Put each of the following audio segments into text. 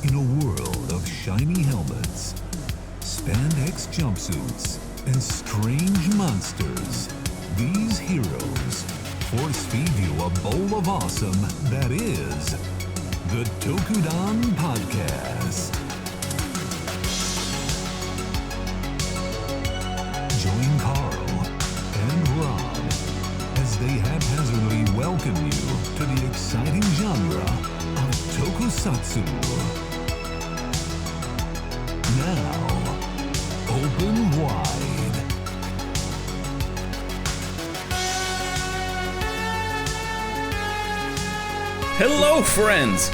In a world of shiny helmets, spandex jumpsuits, and strange monsters, these heroes force feed you a bowl of awesome that is the Tokudon Podcast. Join Carl and Rob as they haphazardly welcome you to the exciting genre of Tokusatsu. Now, open wide. Hello, friends.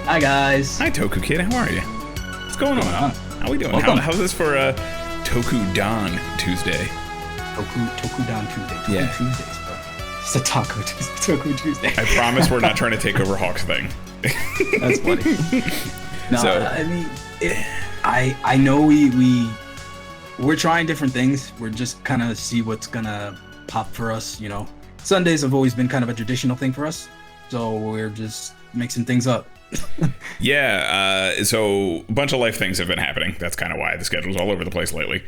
Hi, guys. Hi, Toku Kid. How are you? What's going on? How we doing? How's this for Tokudon Tuesday? Tokudon Tuesday. Yeah. Tuesdays, bro. It's a Toku Tuesday. I promise we're not trying to take over Hawk's thing. That's funny. No, So- I mean, I know we're trying different things. We're just kind of see what's gonna pop for us. You know, Sundays have always been kind of a traditional thing for us, so we're just mixing things up. Yeah, so a bunch of life things have been happening. That's kind of why the schedule's all over the place lately.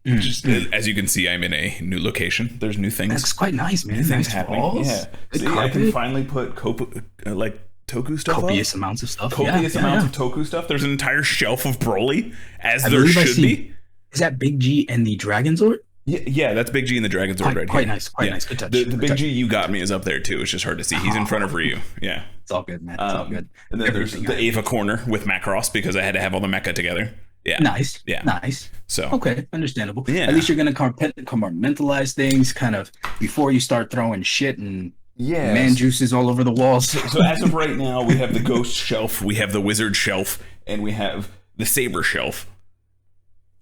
Just as you can see, I'm in a new location. There's new things. That's quite nice, man. New things Nice happening. walls, Yeah. good See, I carpet, can finally put Toku stuff copious up. amounts of stuff. Copious Yeah, amounts yeah. of Toku stuff. There's an entire shelf of Broly, as I there believe I should see- be. Is that Big G and the Dragon Sword? Yeah, that's Big G and the Dragon Sword right Quite here. nice, quite nice. Good touch. The Good Big touch. G you got me is up there too. It's just hard to see. He's in front of Ryu. Yeah. It's all good, man. It's all good. And then there's the Ava corner with Macross because I had to have all the mecha together. Yeah. Nice. Yeah. Nice. So Okay, understandable. Yeah. At least you're gonna compartmentalize things kind of before you start throwing shit and yeah. man juices all over the walls. So as of right now, we have the Ghost shelf, we have the Wizard shelf, and we have the Saber shelf.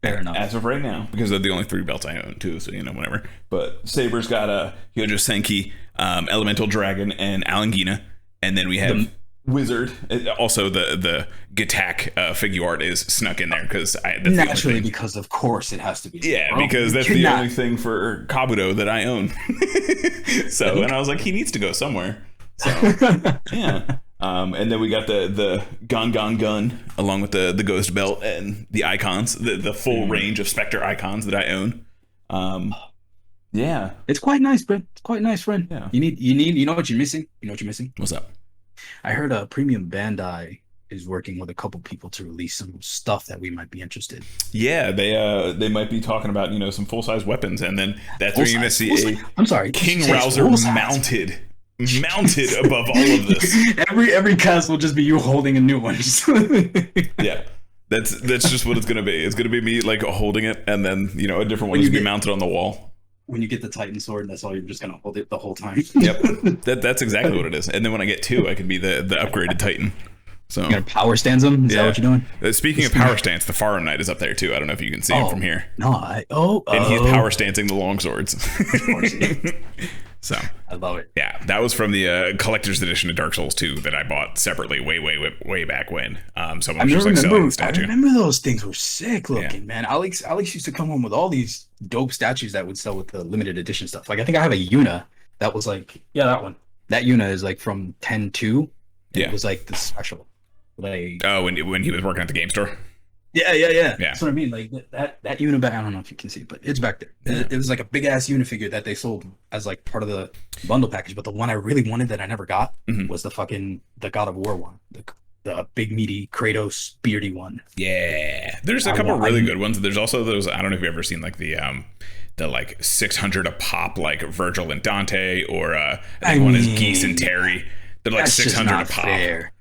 Fair enough. As of right now, because they're the only 3 belts I own too, so whatever. But Saber's got a Hyojo Senki, Elemental Dragon, and Alangina, and then we have Wizard. Also, the Gatak figure art is snuck in there because Naturally, because of course it has to be. Yeah, bro. because You that's the cannot- only thing for Kabuto that I own. So, and I was like, he needs to go somewhere. So, yeah. And then we got the Gun along with the Ghost Belt and the icons, the full range of Spectre icons that I own. Yeah. It's quite nice, friend. It's quite nice, friend. Yeah. You know what you're missing? You know what you're missing? What's up? I heard Premium Bandai is working with a couple people to release some stuff that we might be interested. Yeah, they might be talking about some full size weapons, and then that's where you're gonna see I'm sorry, King did you say Rouser full size? mounted above all of this. Every cast will just be you holding a new one. Yeah. That's just what it's gonna be. It's gonna be me like holding it, and then a different one When is you gonna be get- mounted on the wall. When you get the Titan sword, that's all you're just gonna hold it the whole time. Yep, that's exactly what it is. And then when I get 2, I can be the upgraded Titan. So You gotta power stands them. Is that what you're doing? Speaking of power stance, the Pharaoh Knight is up there too. I don't know if you can see him from here. No, And he's power stancing the long swords. Of course he is. So I love it. yeah, that was from the collector's edition of Dark Souls 2 that I bought separately way back when. Someone was just like selling the I statue. remember those things were sick looking, man. Alex used to come home with all these dope statues that would sell with the limited edition stuff. Like I think I have a Yuna that was like, yeah, that one. That Yuna is like from 10-2. Yeah. It was like the special. Like Oh, when he was working at the game store. yeah. That's what I mean. Like that Yuna back. I don't know if you can see, but it's back there. Yeah. It was like a big ass Yuna figure that they sold as like part of the bundle package. But the one I really wanted that I never got was the God of War one, the big meaty Kratos beardy one. Yeah, there's a couple really good ones. There's also those. I don't know if you've ever seen like the like 600 a pop like Virgil and Dante, or I think one is Geese and Terry. They're like That's just 600 not a pop. fair.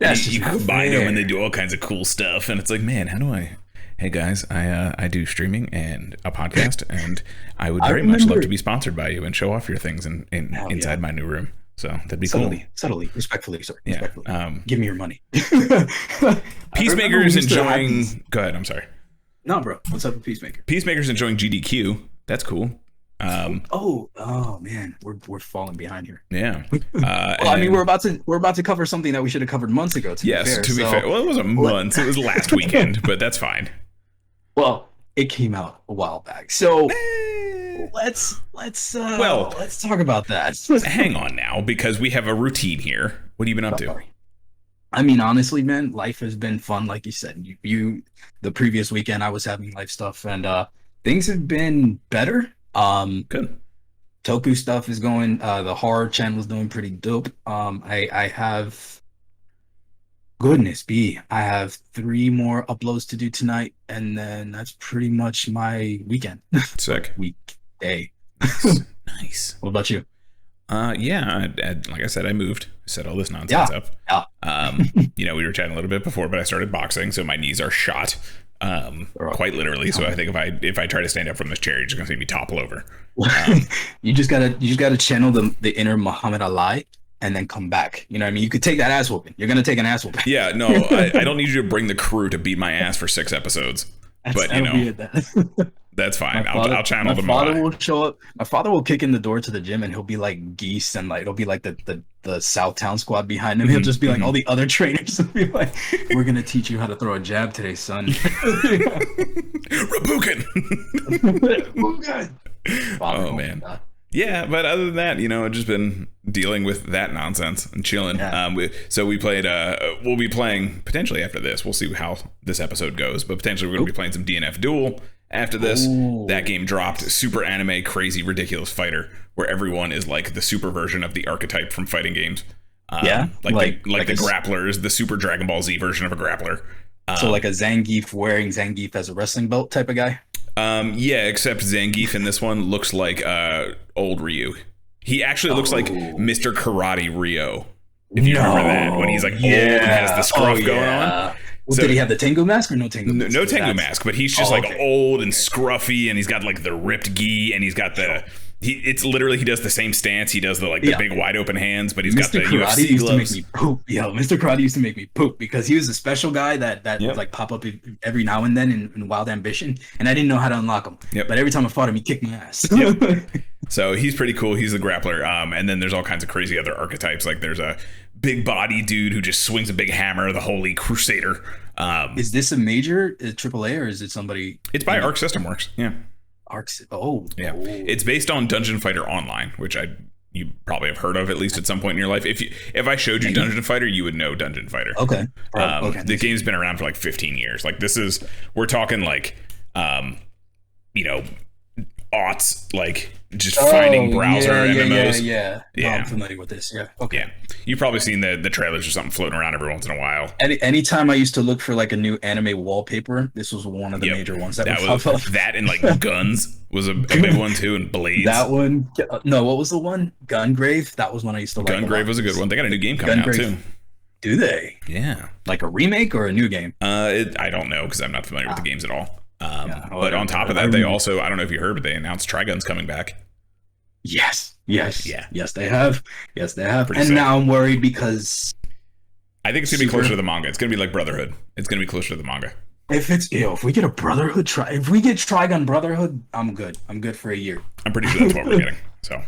And That's you just not combine them fair. and they do all kinds of cool stuff. And it's like, man, how do I? Hey guys, I do streaming and a podcast, and I would very much love to be sponsored by you and show off your things inside my new room. So that'd be subtly, respectfully, sir. Yeah. Respectfully. Give me your money. Peacemaker's enjoying. Go ahead. I'm sorry. No, bro. What's up with Peacemaker? Peacemaker's enjoying GDQ. That's cool. Oh man, we're falling behind here. Yeah. Well, I mean, we're about to cover something that we should have covered months ago. To be fair. Well, it wasn't months. It was last weekend, but that's fine. Well, it came out a while back, so let's talk about that. Hang on now, because we have a routine here. What have you been up to? I mean, honestly, man, life has been fun. Like you said, the previous weekend I was having life stuff, and things have been better. Good. Toku stuff is going. The horror channel is doing pretty dope. I have goodness be. I have 3 more uploads to do tonight, and then that's pretty much my weekend. Sick. Weekday. Nice. Nice. What about you? Yeah, like I said, I moved, set all this nonsense up. Yeah. We were chatting a little bit before, but I started boxing, so my knees are shot, quite literally. So I think if I try to stand up from this chair, you're just gonna see me topple over. You just gotta channel the inner Muhammad Ali and then come back. You know what I mean? You could take that ass whooping. You're gonna take an ass whooping. Yeah, no, I don't need you to bring the crew to beat my ass for 6 episodes. But that's fine. I'll channel them. My father will show up. My father will kick in the door to the gym, and he'll be like Geese, and like it'll be like the Southtown squad behind him. He'll just be like all the other trainers will be like, "We're gonna teach you how to throw a jab today, son." Rabukin. Oh man. Yeah, but other than that, I've just been dealing with that nonsense and chilling. Yeah. We played. We'll be playing potentially after this. We'll see how this episode goes, but potentially we're going to be playing some DNF Duel after this. Ooh. That game dropped. Super anime, crazy, ridiculous fighter, where everyone is like the super version of the archetype from fighting games. Like the grapplers, the Super Dragon Ball Z version of a grappler. So like a Zangief wearing Zangief as a wrestling belt type of guy. Yeah, except Zangief in this one looks like old Ryu. He actually looks like Mr. Karate Ryo. If you remember that, when he's like old and has the scruff going on. Well, did he have the Tengu mask or no Tengu mask? No Tengu mask, but he's just old and scruffy, and he's got like the ripped gi, and he's got it's literally he does the same stance. He does the big wide open hands, but he's got the UFC gloves. Used to make me poop. Yo, Mr. Karate used to make me poop because he was a special guy that like pop up every now and then in Wild Ambition, and I didn't know how to unlock him. Yep. But every time I fought him, he kicked my ass. Yep. So he's pretty cool. He's the grappler. And then there's all kinds of crazy other archetypes. Like there's a big body dude who just swings a big hammer, the Holy Crusader. Is this a major AAA or is it somebody? It's by Arc System Works. Yeah. Yeah. It's based on Dungeon Fighter Online, which you probably have heard of at least at some point in your life. If I showed you Dungeon Fighter, you would know Dungeon Fighter. Okay. The game's been around for like 15 years. Like we're talking like, aughts, like just finding browser MMOs. Yeah. No, I'm familiar with this. Yeah. Okay. Yeah. You've probably seen the trailers or something floating around every once in a while. Anytime I used to look for like a new anime wallpaper, this was one of the major ones that would pop up. That and like Guns was a big one too, and Blades. That one. No, what was the one? Gungrave. That was one I used to like. Gungrave was a good one. They got a new game coming out too. Do they? Yeah. Like a remake or a new game? I don't know because I'm not familiar with the games at all. But on top of that, they also, I don't know if you heard, but they announced Trigun's coming back. Yes, they have. Pretty and sick. now I'm worried because I think it's gonna be closer to the manga. It's gonna be like Brotherhood. It's gonna be closer to the manga. If we get a Brotherhood if we get Trigun Brotherhood, I'm good. I'm good for a year. I'm pretty sure that's what we're getting. So,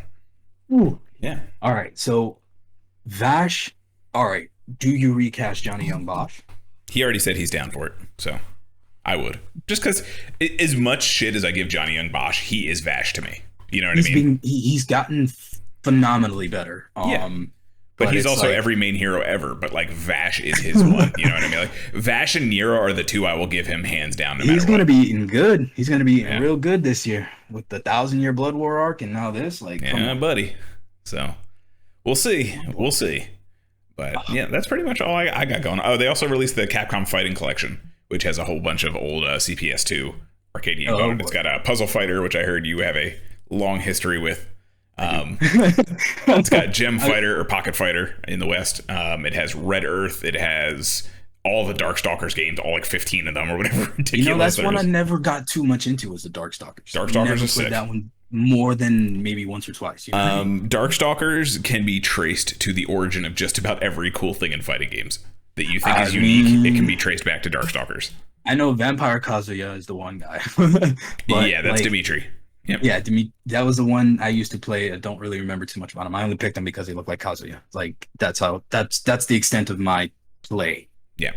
ooh. Yeah. All right. So, Vash. All right. Do you recast Johnny Young Bosch? He already said he's down for it. So, I would. Just because as much shit as I give Johnny Young Bosch, he is Vash to me. You know what I mean? He's gotten phenomenally better. But he's also every main hero ever. But like Vash is his one. You know what I mean? Like Vash and Nero are the two I will give him hands down. He's gonna be eating good. He's gonna be eating real good this year with the 1,000-year Blood War arc and now this. Like, yeah, buddy. So we'll see. But yeah, that's pretty much all I got going. Oh, they also released the Capcom Fighting Collection, which has a whole bunch of old CPS2 arcade games on it. It's got a Puzzle Fighter, which I heard you have a long history with. It's got Gem Fighter or Pocket Fighter in the West. It has Red Earth. It has all the Darkstalkers games, all like 15 of them or whatever. Ridiculous. That's one I never got too much into was the Darkstalkers. Darkstalkers is sick. That one more than maybe once or twice. You know what I mean? Darkstalkers can be traced to the origin of just about every cool thing in fighting games that you think is unique. It can be traced back to Darkstalkers. I know Vampire Kazuya is the one guy. Yeah, that's Dimitri. Yep. Yeah, that was the one I used to play. I don't really remember too much about him. I only picked him because he looked like Kazuya. Like that's the extent of my play. Yeah.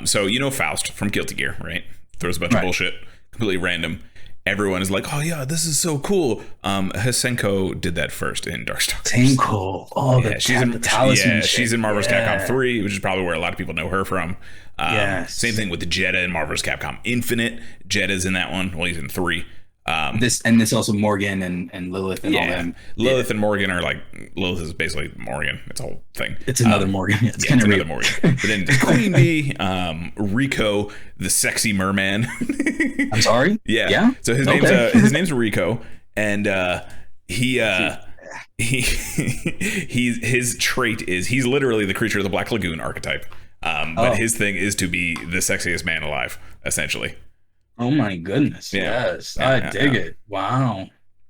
So Faust from Guilty Gear, right? Throws a bunch of bullshit, completely random. everyone is like, oh yeah, this is so cool. Hasenko did that first in Darkstalkers. Hasenko. Oh, yeah, she's in Marvel's Capcom 3, which is probably where a lot of people know her from. Yes. Same thing with the Jetta in Marvel's Capcom Infinite. Jetta's in that one. Well, he's in 3. This also Morgan and Lilith and all them. Lilith and Morgan are like, Lilith is basically Morgan. It's a whole thing. It's another Morgan. It's another Morgan. But then Queen Bee, Rico, the sexy merman. I'm sorry. Yeah. So his name's Rico, and his trait is he's literally the creature of the Black Lagoon archetype. But his thing is to be the sexiest man alive, essentially. Oh my goodness. Yeah. Yes. I dig it. Wow.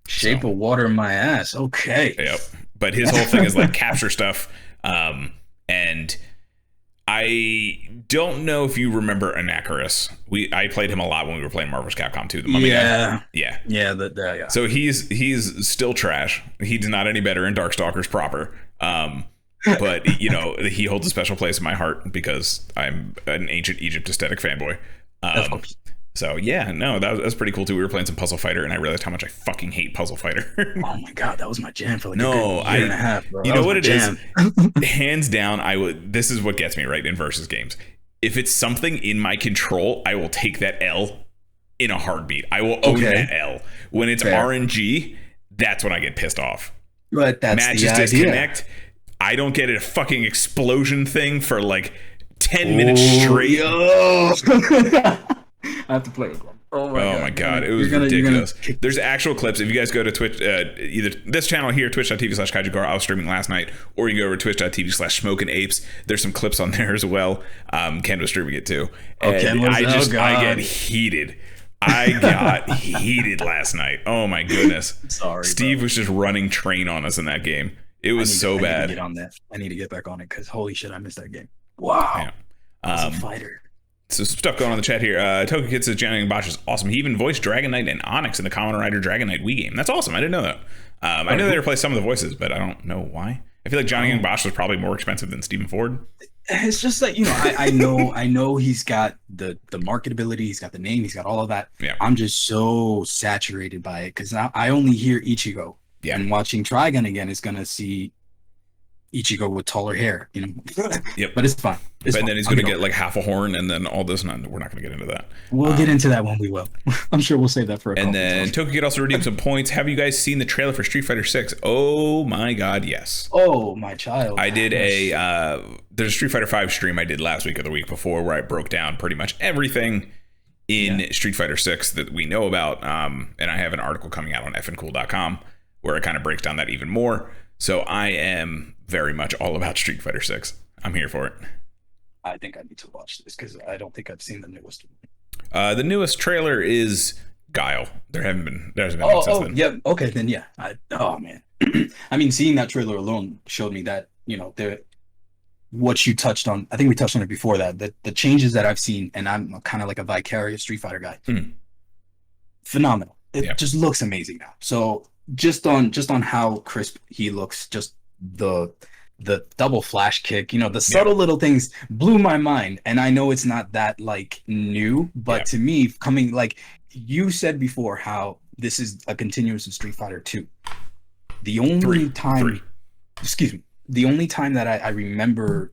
Shape of water in my ass. Okay. Yep. But his whole thing is like capture stuff. And I don't know if you remember Anakaris. I played him a lot when we were playing Marvel's Capcom 2. The Mummy guy. Yeah. Yeah. So he's still trash. He's not any better in Darkstalkers proper. But he holds a special place in my heart because I'm an ancient Egypt aesthetic fanboy. Of course. So that was pretty cool too. We were playing some Puzzle Fighter, and I realized how much I fucking hate Puzzle Fighter. Oh my god, that was my jam for like a good year and a half, bro. You know what it is? Hands down, this is what gets me right in versus games. If it's something in my control, I will take that L in a heartbeat. I will own that L. When it's RNG, that's when I get pissed off. But that's matches the disconnect. I don't get a fucking explosion thing for like 10 minutes straight. I have to play it. Oh my god, it was ridiculous. There's actual clips. If you guys go to Twitch, either this channel here, twitch.tv/kaijugara, I was streaming last night, or you go over to twitch.tv/smokinapes. There's some clips on there as well. Ken was streaming it too. And I get heated. I got heated last night. Oh my goodness. Sorry, Steve was just running train on us in that game. It was so bad. I need to get on that. I need to get back on it because holy shit, I missed that game. Wow. As a fighter. So some stuff going on in the chat here. Tokukid says Giant Bosch is awesome. He even voiced Dragon Knight and Onyx in the Kamen Rider Dragon Knight Wii game. That's awesome. I didn't know that. I know they replaced some of the voices, but I don't know why. I feel like Johnny Young Bosch was probably more expensive than Stephen Ford. It's just that, I know he's got the marketability, he's got the name, he's got all of that. Yeah. I'm just so saturated by it because I only hear Ichigo. Yeah. And watching Trigun again is gonna see Ichigo with taller hair, Yep. But it's fine. And then he's going to get like half a horn and then all this. And we're not going to get into that. We'll get into that when we will. I'm sure we'll save that for a And then Tokukid also redeemed some points. Have you guys seen the trailer for Street Fighter 6? Oh my God, yes. Oh, my child. I did there's a Street Fighter 5 stream I did last week or the week before where I broke down pretty much everything in Street Fighter 6 that we know about. And I have an article coming out on fncool.com where it kind of breaks down that even more. So I am very much all about Street Fighter 6. I'm here for it. I think I need to watch this because I don't think I've seen the newest one. The newest trailer is Guile. There hasn't been one since then. Yeah. Okay, then yeah. Oh man. I mean, seeing that trailer alone showed me that what you touched on. I think we touched on it before that. The changes that I've seen, and I'm kind of like a vicarious Street Fighter guy. Phenomenal. It just looks amazing now. So just on how crisp he looks, just the double flash kick, the subtle little things blew my mind. And I know it's not that like new, but to me, coming like you said before, how this is a continuous of Street Fighter 2. The only time that I remember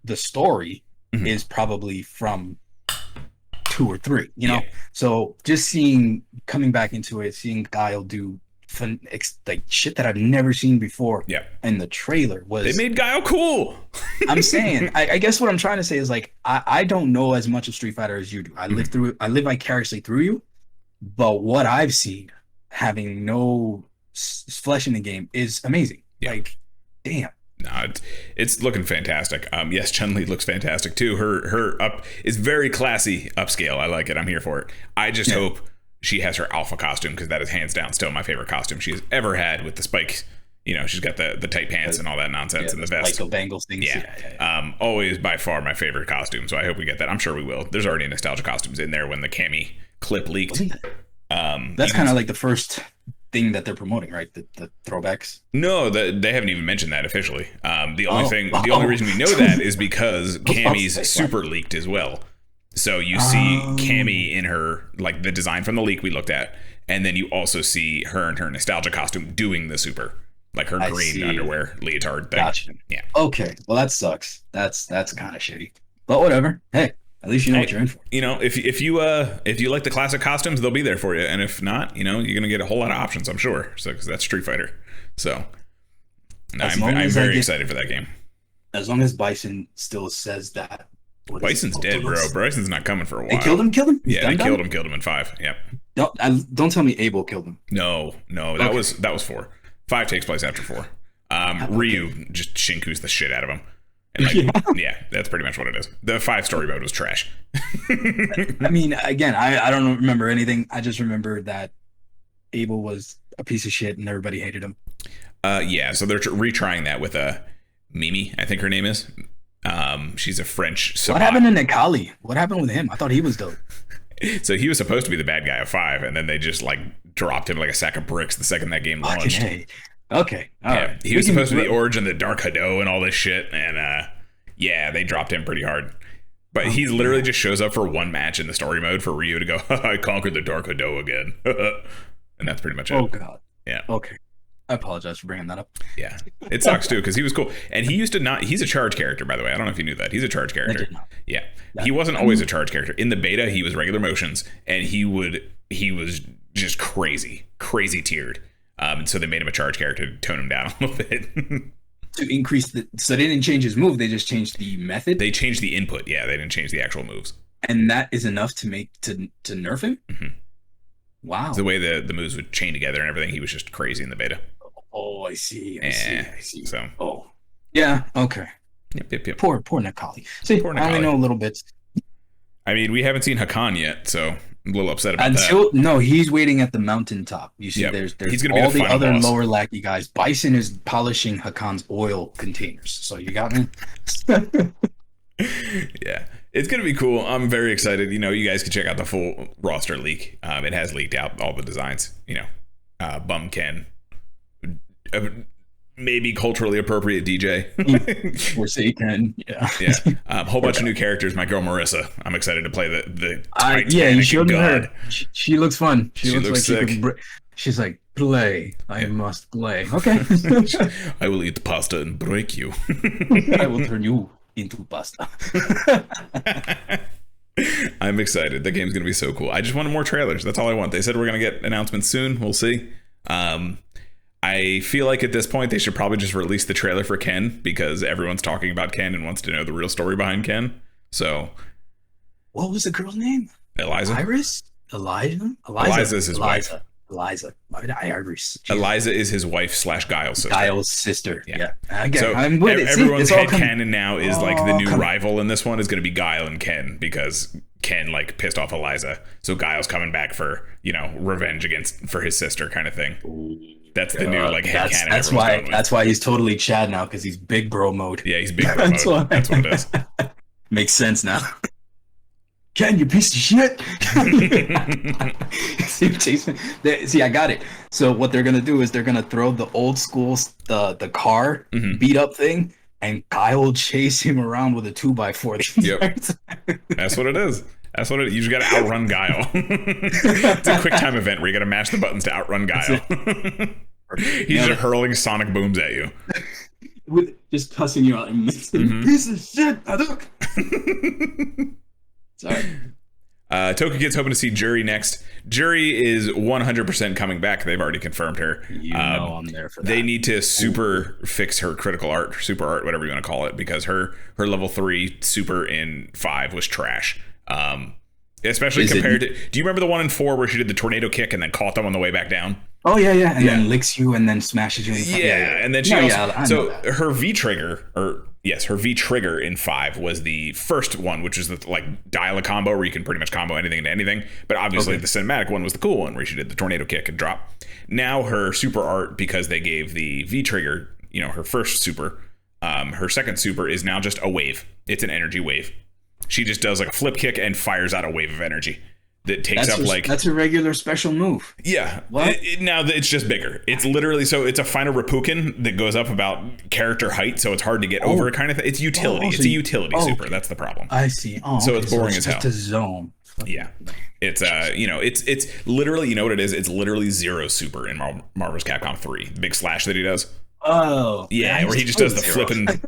the story is probably from 2 or 3, So just coming back into it, seeing Guile do like shit that I've never seen before. Yeah. And the trailer was they made Guile cool. I'm saying, I guess what I'm trying to say is like I don't know as much of Street Fighter as you do. I live vicariously through you, but what I've seen, having no flesh in the game, is amazing. Yeah. Like, damn. No, it's looking fantastic. Yes, Chun-Li looks fantastic too. Her up is very classy upscale. I like it. I'm here for it. I just hope she has her alpha costume because that is hands down still my favorite costume she's ever had with the spikes. She's got the tight pants and all that nonsense and the vest. Like the bangles things. Yeah. Always by far my favorite costume. So I hope we get that. I'm sure we will. There's already nostalgia costumes in there when the Cammy clip leaked. That's kind of like the first thing that they're promoting, right? The throwbacks. No, they haven't even mentioned that officially. The only reason we know that is because Cammy's super leaked as well. So you see Cammy in her, like the design from the leak we looked at, and then you also see her in her nostalgia costume doing the super, like her green underwear leotard thing. Gotcha. Yeah. Okay. Well, that sucks. That's kind of shitty. But whatever. Hey, at least you know what you're in for. You know, if you like the classic costumes, they'll be there for you, and if not, you know, you're gonna get a whole lot of options, I'm sure. So because that's Street Fighter. So I'm very excited for that game. As long as Bison still says that. Bison's dead, bro. Bison's not coming for a while. They killed him? Yeah, they killed him in 5. Yep. Don't tell me Abel killed him. No, that was 4. 5 takes place after 4. Ryu just Shinku's the shit out of him. And yeah, that's pretty much what it is. The 5 story mode was trash. I mean, again, I don't remember anything. I just remember that Abel was a piece of shit and everybody hated him. Yeah, so they're retrying that with Mimi, I think her name is. She's a French savant. What happened to Nekali? What happened with him? I thought he was dope. So he was supposed to be the bad guy of 5, and then they just like dropped him like a sack of bricks the second that game launched. Okay. All right. He was supposed to be the origin of the Dark Hado and all this shit, and yeah, they dropped him pretty hard. But he literally just shows up for one match in the story mode for Ryu to go, I conquered the Dark Hado again. And that's pretty much it. Oh, God. Yeah. Okay. I apologize for bringing that up. Yeah. It sucks, too, because he was cool. And he used to not... He's a charge character, by the way. I don't know if you knew that. He's a charge character. I did not. Yeah. He wasn't always a charge character. In the beta, he was regular motions, and he was just crazy tiered. And so they made him a charge character to tone him down a little bit. To increase so they didn't change his move, they just changed the method? They changed the input, yeah. They didn't change the actual moves. And that is enough to nerf him? Mm-hmm. Wow. The way the moves would chain together and everything, he was just crazy in the beta. Oh, I see. I see. So. Oh. Yeah, okay. Yep. Poor Nekali. See, poor Nekali. I only know a little bit. I mean, we haven't seen Hakan yet, so I'm a little upset about that. No, he's waiting at the mountaintop. You see, there's he's gonna be all the other boss. lower lackey guys. Bison is polishing Hakan's oil containers. So you got me? Yeah. It's going to be cool. I'm very excited. You know, you guys can check out the full roster leak. It has leaked out all the designs. You know, Bum Ken, maybe culturally appropriate DJ. Or say Ken. Yeah. A whole bunch of new characters. My girl Marissa. I'm excited to play the Titanic you showed me God. her. She looks fun. She looks like sick. she could. She's like, play. I must play. Okay. I will eat the pasta and break you. I will turn you into pasta. I'm excited. The game's gonna be so cool. I just wanted more trailers. That's all I want. They said we're gonna get announcements soon. We'll see. I feel like at this point they should probably just release the trailer for Ken because everyone's talking about Ken and wants to know the real story behind Ken. So, what was the girl's name? Eliza. Iris. Eliza is his wife. Eliza. Iris. Eliza is his wife / Guile's sister. Guile's sister. Yeah. Again, so I'm with it. Everyone's head canon now is like the new rival in this one is going to be Guile and Ken because Ken like pissed off Eliza. So Guile's coming back for, you know, revenge for his sister kind of thing. That's the new like head canon. That's why he's totally Chad now because he's big bro mode. Yeah, he's big bro mode. That's what it is. Makes sense now. Ken, you piece of shit. See, I got it. So what they're gonna do is they're gonna throw the old school the car beat up thing, and Kyle will chase him around with a 2x4. Yep. That's what it is. That's what you just got to outrun Guile. It's a quick time event where you got to mash the buttons to outrun Guile. He's just hurling sonic booms at you. With just cussing you out and piece of shit. Sorry. Toku Kid's hoping to see Jury next. Jury is 100% coming back. They've already confirmed her. You know I'm there for that. They need to fix her critical art, super art, whatever you want to call it, because her level 3 super in 5 was trash. Especially compared to... Do you remember the one in 4 where she did the tornado kick and then caught them on the way back down? Oh, yeah. And then licks you and then smashes you. Yeah. And then she her V-trigger, her V-trigger in 5 was the first one, which is the like dial a combo where you can pretty much combo anything into anything. But obviously the cinematic one was the cool one where she did the tornado kick and drop. Now her super art, because they gave the V-trigger, you know, her first super, her second super is now just a wave. It's an energy wave. She just does like a flip kick and fires out a wave of energy. that takes up like that's a regular special move. Yeah. What? Now it's just bigger. It's literally it's a final Rapukin that goes up about character height, so it's hard to get over kind of thing. It's utility. It's a utility super. Okay. That's the problem. I see. So it's boring as hell. Just a zone. Yeah. It's it's literally, you know what it is? It's literally Zero super in Marvel's Capcom 3. The big slash that he does. Oh. Yeah, where he just does the flip and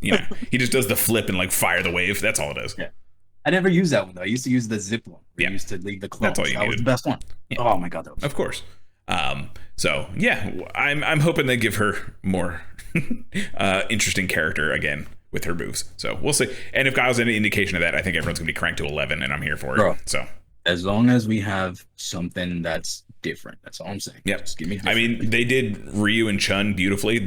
he just does the flip and like fire the wave. That's all it is. Yeah. I never used that one though. I used to use the zip one. I used to leave the clones. That's all you needed. Was the best one. Yeah. Oh my god, that was of course. So yeah, I'm hoping they give her more interesting character again with her moves. So we'll see. And if Guile's any indication of that, I think everyone's gonna be cranked to 11, and I'm here for it. Bro, so as long as we have something that's different, that's all I'm saying. Yep. Just give me. I mean, they did Ryu and Chun beautifully.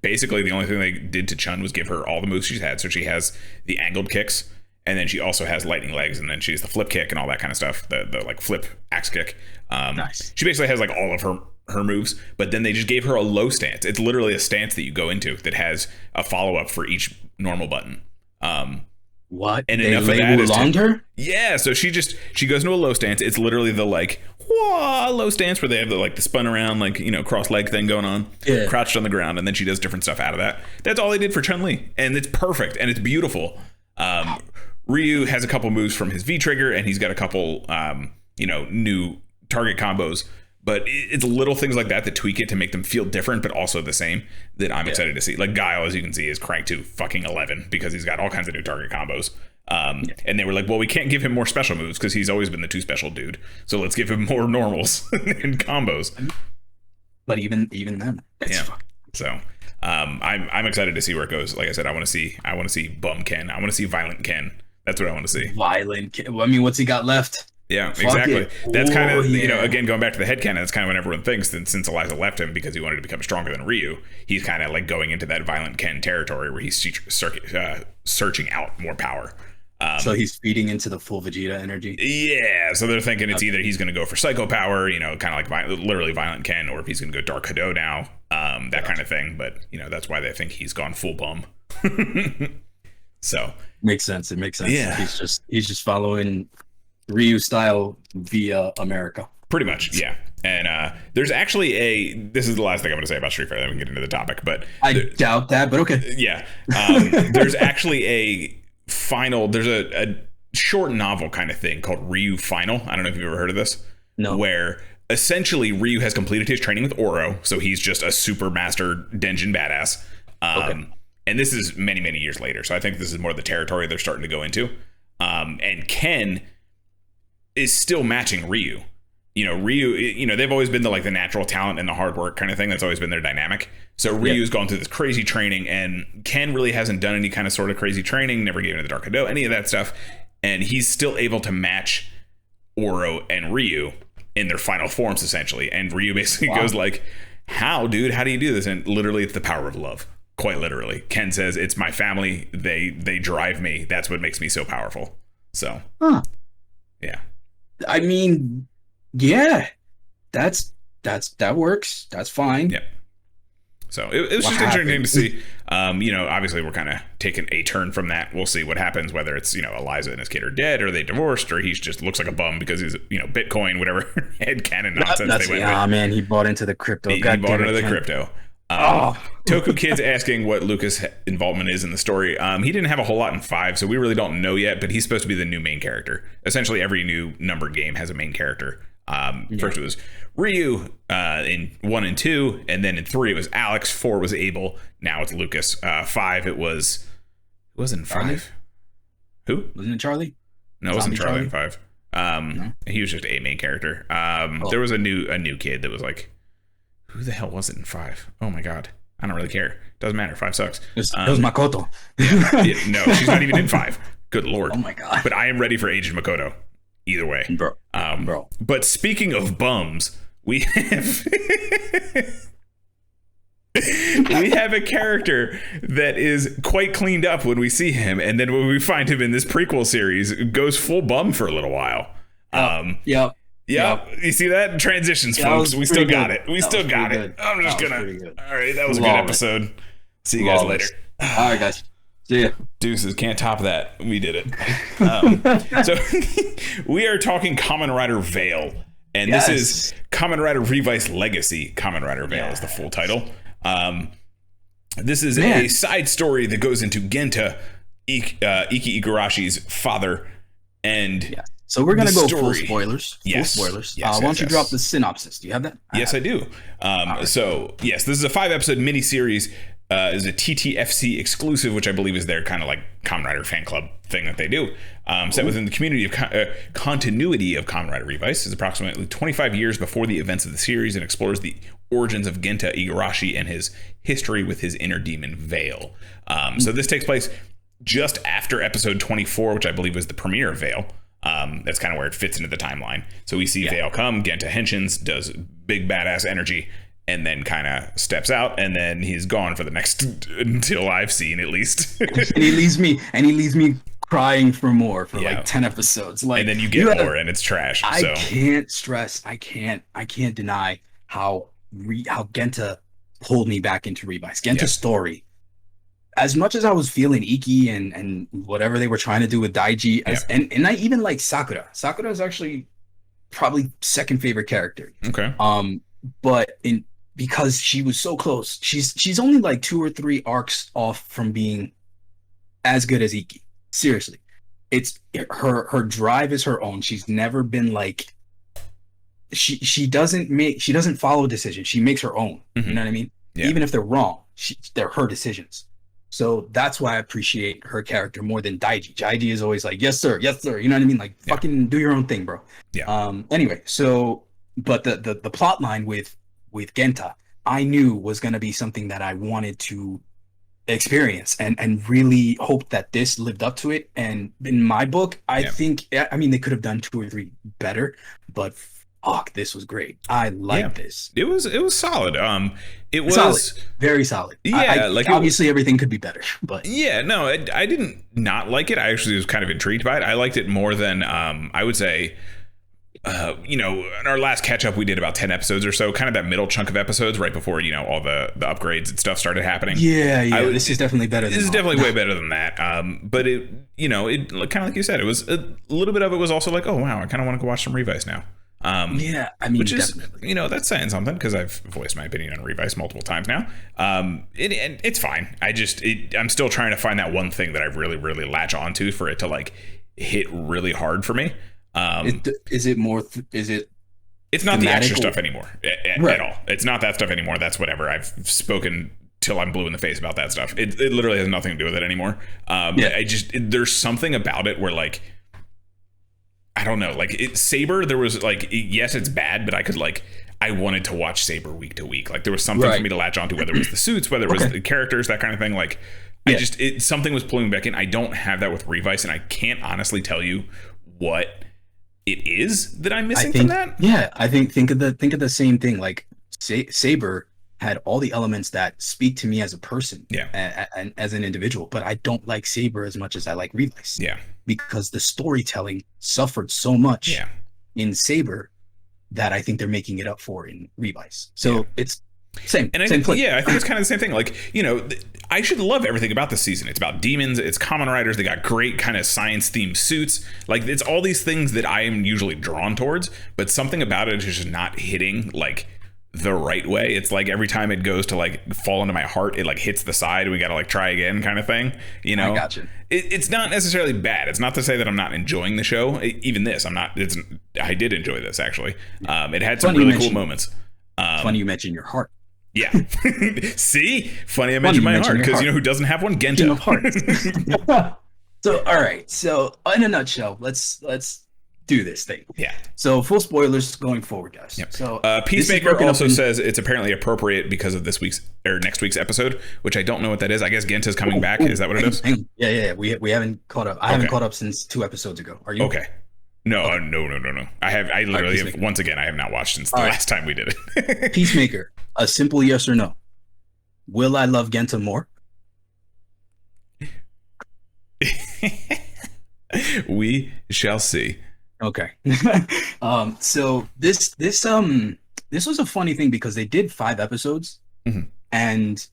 Basically the only thing they did to Chun was give her all the moves she's had. So she has the angled kicks. And then she also has lightning legs, and then she has the flip kick and all that kind of stuff. The like flip axe kick. Nice. She basically has like all of her moves, but then they just gave her a low stance. It's literally a stance that you go into that has a follow up for each normal button. What? And enough of that is her? Yeah. So she goes into a low stance. It's literally the like low stance where they have the spun around cross leg thing going on, crouched on the ground, and then she does different stuff out of that. That's all they did for Chun-Li, and it's perfect and it's beautiful. Ryu has a couple moves from his V trigger, and he's got a couple, new target combos. But it's little things like that tweak it to make them feel different, but also the same. That I'm excited to see. Like Guile, as you can see, is cranked to fucking 11 because he's got all kinds of new target combos. And they were like, well, we can't give him more special moves because he's always been the 2 special dude. So let's give him more normals and combos. But even then, So. I'm excited to see where it goes. Like I said, I want to see Bum Ken. I want to see Violent Ken. That's what I want to see. Violent Ken. I mean, what's he got left? Yeah, exactly. That's kind of, again, going back to the headcanon, that's kind of what everyone thinks that since Eliza left him because he wanted to become stronger than Ryu, he's kind of like going into that Violent Ken territory where he's searching out more power. So he's feeding into the full Vegeta energy? Yeah, so they're thinking it's either he's going to go for Psycho Power, kind of like literally Violent Ken, or if he's going to go Dark Hado now, that kind of thing. But, that's why they think he's gone full bum. So. Makes sense. It makes sense. Yeah. He's just following Ryu style via America. Pretty much, yeah. And there's actually this is the last thing I'm going to say about Street Fighter, then we can get into the topic. But I doubt that, but okay. Yeah. There's actually there's a short novel kind of thing called Ryu Final. I don't know if you've ever heard of this. No. Where essentially Ryu has completed his training with Oro, so he's just a super master Denjin badass. And this is many, many years later, so I think this is more the territory they're starting to go into. And Ken is still matching Ryu. Ryu, they've always been the natural talent and the hard work kind of thing. That's always been their dynamic. So Ryu's gone through this crazy training, and Ken really hasn't done any kind of sort of crazy training, never given to the Dark Hado, any of that stuff. And he's still able to match Oro and Ryu in their final forms, essentially. And Ryu basically goes like, how, dude? How do you do this? And literally, it's the power of love. Quite literally. Ken says, it's my family. They drive me. That's what makes me so powerful. So, yeah. I mean, yeah, that works. That's fine. Yep. So it was just interesting to see. Obviously we're kind of taking a turn from that. We'll see what happens, whether it's, Eliza and his kid are dead, or they divorced, or he just looks like a bum because he's, Bitcoin, whatever headcanon nonsense they went with. Man, he bought into the crypto. He bought into the crypto. Toku Kid's asking what Lucas' involvement is in the story. He didn't have a whole lot in 5, so we really don't know yet, but he's supposed to be the new main character. Essentially, every new numbered game has a main character. First it was Ryu in 1 and 2, and then in 3 it was Alex, 4 was Abel, now it's Lucas. 5 it was... Who was in 5? Who? Wasn't it Charlie? No, it wasn't Charlie in 5. No? He was just a main character. There was a new kid that was like... Who the hell was it in 5? Oh my god. I don't really care. Doesn't matter. 5 sucks. It was Makoto. No, she's not even in 5. Good lord. Oh my god. But I am ready for Agent Makoto. Either way. Bro. But speaking of bums, we have we have a character that is quite cleaned up when we see him, and then when we find him in this prequel series, goes full bum for a little while. Yep. You see that? Transitions, folks. We still got it. I'm just gonna. All right, that was a good episode. See you guys later. All right, guys. See ya. Deuces, can't top that. We did it. So we are talking Kamen Rider Vail. And this is Kamen Rider Revice Legacy. Kamen Rider Vail is the full title. This is a side story that goes into Genta, Iki Igarashi's father. And so we're going to go full spoilers. Yes. Full spoilers. Why don't you drop the synopsis? Do you have that? Yes, I do. So, yes, this is a 5-episode miniseries. Is a TTFC exclusive, which I believe is their kind of like Kamen Rider fan club thing that they do. Set within the community of continuity of Kamen Rider Revice. Is approximately 25 years before the events of the series and explores the origins of Genta Igarashi and his history with his inner demon Vail. So this takes place just after episode 24, which I believe was the premiere of Vail. That's kind of where it fits into the timeline. So we see Vail come, Genta henshins, does big badass energy, and then kind of steps out, and then he's gone for the next, until I've seen at least. and he leaves me crying for more for like 10 episodes. Like, and then you get more, and it's trash. I can't deny how Genta pulled me back into Revice. Genta's story. As much as I was feeling Iki and whatever they were trying to do with Daiji, and I even like Sakura. Sakura is actually probably second favorite character. Okay. But because she was so close, she's only like 2 or 3 arcs off from being as good as Iki. Seriously, it's her drive is her own. She's never been like she doesn't follow decisions. She makes her own. Mm-hmm. You know what I mean? Yeah. Even if they're wrong, they're her decisions. So that's why I appreciate her character more than Daiji. Daiji is always like, yes sir. You know what I mean? Like, fucking do your own thing, bro. Yeah. Anyway, so but the plot line with Genta, I knew was going to be something that I wanted to experience and really hoped that this lived up to it. And in my book, I think, I mean, they could have done 2 or 3 better, but fuck, this was great. I like this. It was solid. It was solid. Very solid. Yeah, like obviously everything could be better, but no, I didn't not like it. I actually was kind of intrigued by it. I liked it more than I would say. In our last catch up, we did about 10 episodes or so, kind of that middle chunk of episodes right before, all the upgrades and stuff started happening. This is definitely better than this is definitely way better than that. But it kind of like you said, it was a little bit of it was also like, oh wow, I kind of want to go watch some Revice now. I mean, which is, definitely. That's saying something because I've voiced my opinion on Revice multiple times now. And it's fine. I'm still trying to find that one thing that I really, really latch onto for it to like hit really hard for me. It's not the extra stuff anymore at all. It's not that stuff anymore. That's whatever. I've spoken till I'm blue in the face about that stuff. It literally has nothing to do with it anymore. There's something about it where like, I don't know, like Saber, there was like, yes, it's bad, but I wanted to watch Saber week to week. Like there was something for me to latch onto, whether it was the suits, whether it was the characters, that kind of thing. Like something was pulling me back in. I don't have that with Revice, and I can't honestly tell you what it is that I'm missing from that. Yeah, I think of the same thing. Like Saber had all the elements that speak to me as a person, and as an individual. But I don't like Saber as much as I like Revice. Yeah, because the storytelling suffered so much in Saber that I think they're making it up for in Revice. So it's same. And I think it's kind of the same thing. Like, I should love everything about this season. It's about demons. It's Kamen Riders. They got great kind of science themed suits. Like, it's all these things that I am usually drawn towards, but something about it is just not hitting like the right way. It's like every time it goes to like fall into my heart, it like hits the side and we got to like try again kind of thing. I gotcha. It's not necessarily bad. It's not to say that I'm not enjoying the show. Even this, I did enjoy this actually. It had some really cool moments. Funny you mentioned your heart. Yeah. See? Funny I mentioned my heart, because who doesn't have one? Genta. Of hearts. So, all right. So, in a nutshell, let's do this thing. Yeah. So, full spoilers going forward, guys. Yep. So, Peacemaker also says it's apparently appropriate because of this week's or next week's episode, which I don't know what that is. I guess Genta's coming back. Is that what it is? Yeah. We haven't caught up. I haven't caught up since 2 episodes ago. Are you? Okay. No. I literally have, once again, I have not watched since the last time we did it. Peacemaker, a simple yes or no. Will I love Genta more? We shall see. Okay. So this was a funny thing because they did 5 episodes, and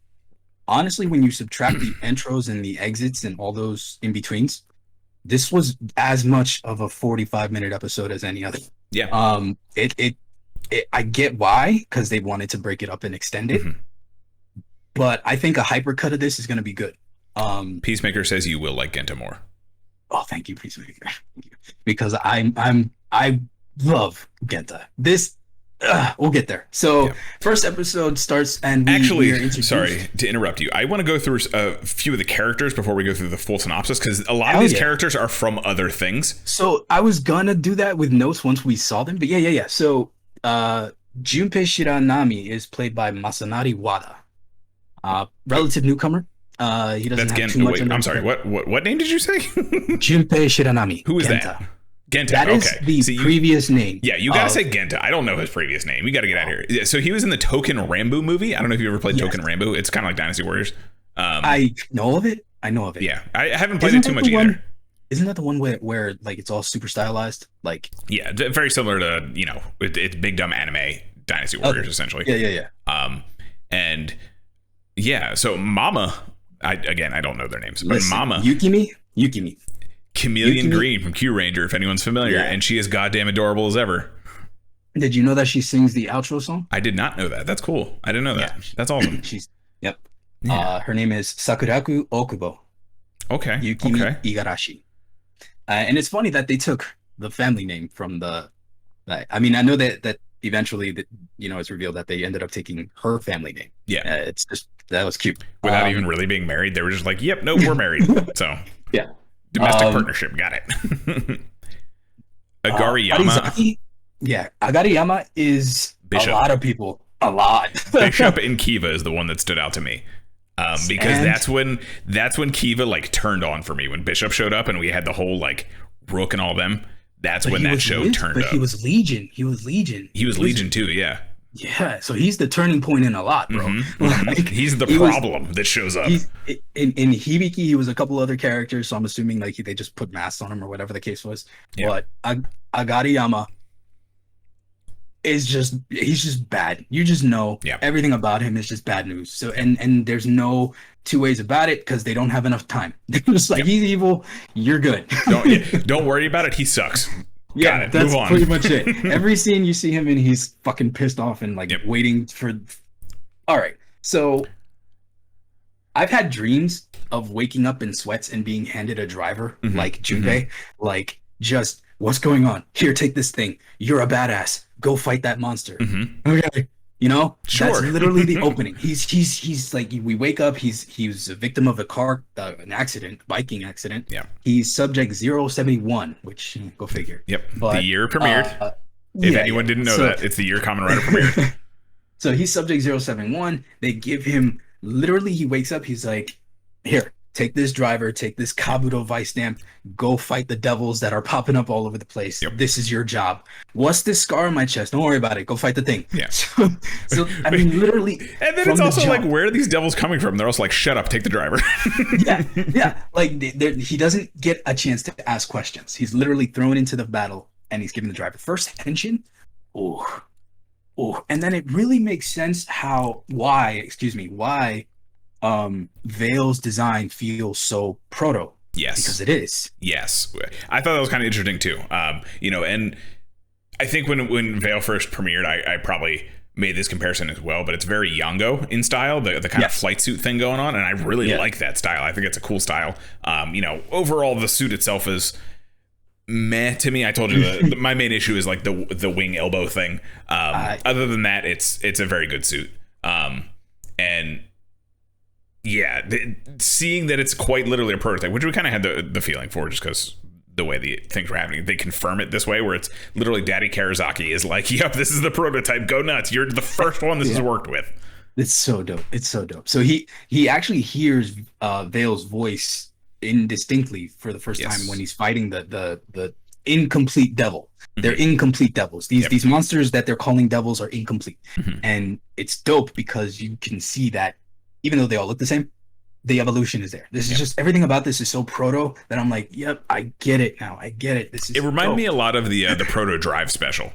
honestly, when you subtract the intros and the exits and all those in betweens, this was as much of a 45-minute episode as any other. Yeah. I get why, because they wanted to break it up and extend it. But I think a hypercut of this is going to be good. Peacemaker says you will like Genta more. Oh, thank you, Peacemaker. Thank you. Because I love Genta. This we'll get there. So first episode starts, and we are sorry to interrupt you. I want to go through a few of the characters before we go through the full synopsis, because a lot of these characters are from other things. So I was gonna do that with notes once we saw them, but yeah. So Junpei Shiranami is played by Masanari Wada, relative newcomer. He doesn't have too much. I'm sorry. What name did you say? Junpei Shiranami. Who is Genta. that? Genta. That is the previous name. Yeah, you gotta say Genta. I don't know his previous name. We gotta get out of here. Yeah, so he was in the Token Rambo movie. I don't know if you ever played Token Rambo. It's kind of like Dynasty Warriors. I know of it. Yeah, I haven't played it too much either. Isn't that the one where like it's all super stylized? Like, yeah, very similar to it's big dumb anime Dynasty Warriors essentially. Yeah. And yeah, so Mama. I don't know their names, but Mama Yukimi. Chameleon Green from Q Ranger, if anyone's familiar, and she is goddamn adorable as ever. Did you know that she sings the outro song? I did not know that. That's cool. I didn't know that. That's awesome. Her name is Sakuraku Okubo. Okay. Yukimi Igarashi. And it's funny that they took the family name from the. I mean, I know that eventually, it's revealed that they ended up taking her family name. Yeah. It's just that was cute. Without even really being married, they were just like, "Yep, nope, we're married." So yeah. Domestic partnership, got it. Agariyama. Agariyama is Bishop. A lot of people. A lot. Bishop and Kiva is the one that stood out to me. Because that's when Kiva like turned on for me, when Bishop showed up and we had the whole like Rook and all them. That's when that show turned up. But he was Legion. He was Legion too, yeah. Yeah, so he's the turning point in a lot, bro. Like, he's the problem that shows up. In Hibiki, he was a couple other characters, so I'm assuming like they just put masks on him or whatever the case was. Yeah. But Agariyama he's just bad. You just know everything about him is just bad news. So and there's no two ways about it, because they don't have enough time. They're just like, he's evil, you're good. Don't worry about it, he sucks. Yeah, that's pretty much it. Every scene you see him in, he's fucking pissed off and like waiting for. All right, so I've had dreams of waking up in sweats and being handed a driver like Junpei, like just what's going on here? Take this thing. You're a badass. Go fight that monster. Okay, sure. That's literally the opening. He's like, we wake up. He's a victim of an accident, biking accident. Yeah. He's subject 071, which go figure. Yep. But, the year premiered. If anyone didn't know that, it's the year Kamen Rider premiered. So he's subject 071. They give him literally. He wakes up. He's like, here. Take this driver, take this Kabuto vice stamp, go fight the devils that are popping up all over the place. Yep. This is your job. What's this scar on my chest? Don't worry about it. Go fight the thing. Yeah. So I mean, literally. And then it's also like, where are these devils coming from? They're also like, shut up, take the driver. Yeah. Like he doesn't get a chance to ask questions. He's literally thrown into the battle and he's given the driver. First tension. Oh. And then it really makes sense why Vail's design feels so proto. Yes, because it is. Yes, I thought that was kind of interesting too. And I think when Vail first premiered, I probably made this comparison as well, but it's very Yango in style, the kind of flight suit thing going on, and I really like that style. I think it's a cool style. Overall the suit itself is meh to me. I told you my main issue is like the wing elbow thing. Other than that, it's a very good suit. And yeah, seeing that it's quite literally a prototype, which we kind of had the feeling for, just because the way the things were happening, they confirm it this way, where it's literally Daddy Karazaki is like, yep, this is the prototype, go nuts, you're the first one this has worked with. It's so dope. So he actually hears Vail's voice indistinctly for the first time when he's fighting the incomplete devil. They're incomplete devils. These monsters that they're calling devils are incomplete. And it's dope because you can see that even though they all look the same, the evolution is there. This is just, everything about this is so proto that I'm like, yep, I get it now. I get it. This is. It reminded me a lot of the Proto Drive special.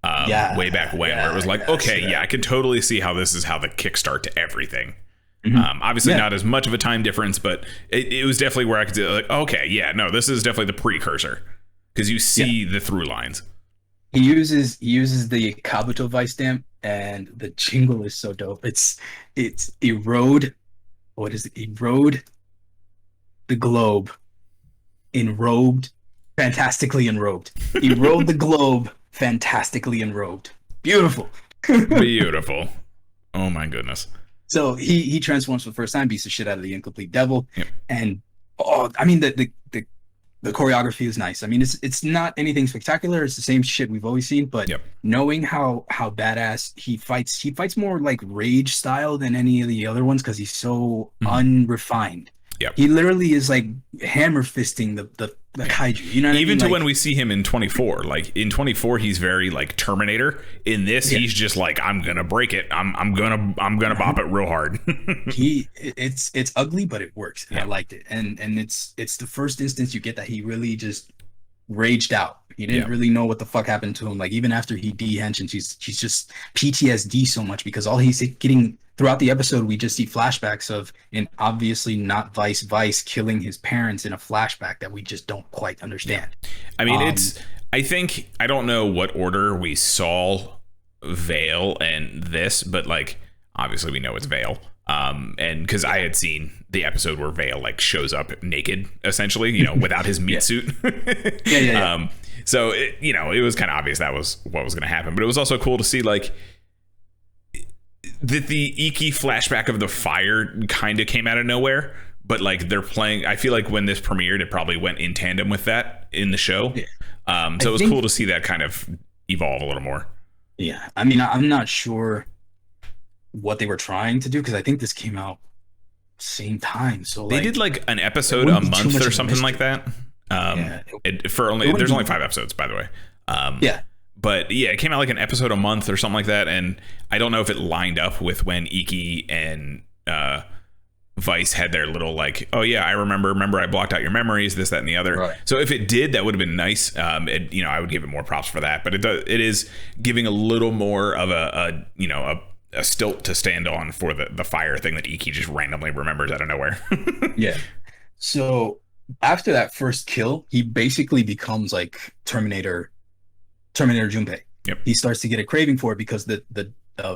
Way back when, where it was like, I can totally see how this is how the kickstart to everything. Obviously not as much of a time difference, but it was definitely where I could say, like, okay, yeah, no, this is definitely the precursor, because you see the through lines. He uses the Kabuto Vice stamp, and the jingle is so dope. It's erode. What is it? Erode the globe. Enrobed, fantastically enrobed. Erode the globe, fantastically enrobed. Beautiful. Beautiful. Oh my goodness. So he transforms for the first time, beats the shit out of the incomplete devil, Yep. and I mean the choreography is nice. I mean it's not anything spectacular. It's the same shit we've always seen, but knowing how badass he fights more like Rage style than any of the other ones because he's so unrefined. Yep. He literally is like hammer fisting the kaiju. You know what I mean? Even to like, when we see him in 24, like in 24, he's very like Terminator. In this, he's just like, I'm gonna break it. I'm gonna bop it real hard. It's ugly, but it works. And I liked it. And it's the first instance you get that he really just raged out. He didn't really know what the fuck happened to him. Like even after he de-hensions, he's just PTSD so much because all he's getting throughout the episode, we just see flashbacks of, and obviously not Vice killing his parents in a flashback that we just don't quite understand. I mean, I don't know what order we saw Vail and this, but like obviously we know it's Vail. And because I had seen the episode where Vail like shows up naked, essentially, you know, without his meat suit. So it was kind of obvious that was what was going to happen, but it was also cool to see like that the Iki flashback of the fire kind of came out of nowhere, but like they're playing. I feel like when this premiered, it probably went in tandem with that in the show. So it was cool to see that kind of evolve a little more. Yeah, I mean, I'm not sure what they were trying to do because I think this came out same time. So they did like an episode a month or something like that. There's only 5 episodes, by the way. But yeah, it came out like an episode a month or something like that, and I don't know if it lined up with when Iki and Vice had their little like, oh yeah, I remember I blocked out your memories, this, that, and the other. Right. So if it did, that would have been nice. I would give it more props for that. But it is giving a little more of a stilt to stand on for the fire thing that Iki just randomly remembers out of nowhere. Yeah. So after that first kill, he basically becomes like Terminator Junpei. Yep. He starts to get a craving for it because the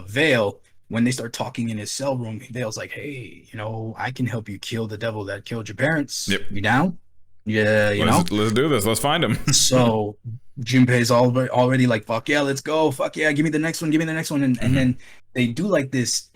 Vail, when they start talking in his cell room, Vail's like, hey, I can help you kill the devil that killed your parents. Yep. You down? Yeah, let's do this. Let's find him. So Junpei's already like, fuck yeah, let's go. Fuck yeah, give me the next one. And then they do like this.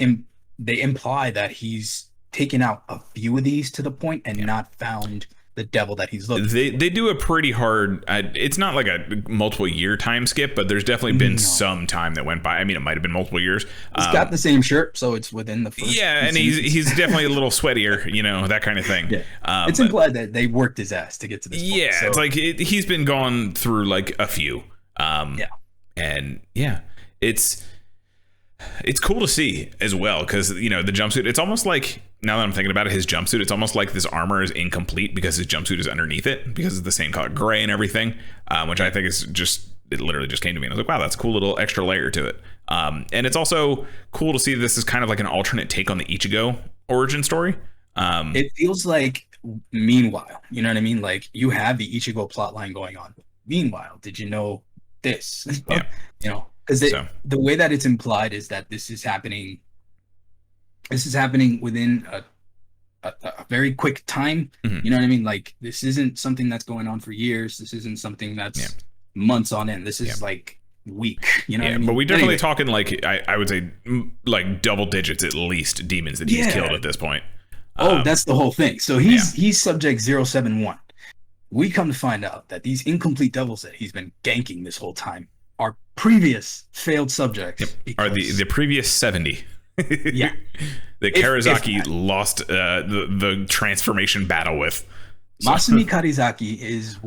They imply that he's taken out a few of these to the point and not found the devil that he's looking for. They do a pretty hard, it's not like a multiple year time skip, but there's definitely been some time that went by. I mean, it might have been multiple years. He's got the same shirt, so it's within the first. Yeah, and he's definitely a little sweatier, that kind of thing. Yeah. It's implied that they worked his ass to get to this point. Yeah, so. It's like he's been gone through like a few. And yeah, it's cool to see as well because the jumpsuit, it's almost like, now that I'm thinking about it, his jumpsuit, it's almost like this armor is incomplete because his jumpsuit is underneath it because it's the same color gray and everything, which I think is it literally just came to me and I was like, wow, that's a cool little extra layer to it. And it's also cool to see this is kind of like an alternate take on the Ichigo origin story. It feels like, meanwhile, you know what I mean? Like you have the Ichigo plotline going on. Meanwhile, did you know this? Yeah. Because the way that it's implied is that this is happening within a very quick time. You know what I mean? Like this isn't something that's going on for years. This isn't something that's months on end. This is like week. You know what I mean? But we definitely talking like I would say like double digits at least demons that he's killed at this point. That's the whole thing. So he's subject 071. We come to find out that these incomplete devils that he's been ganking this whole time are previous failed subjects. Are the previous 70. Yeah. That Karizaki lost the transformation battle with. Masumi Karizaki is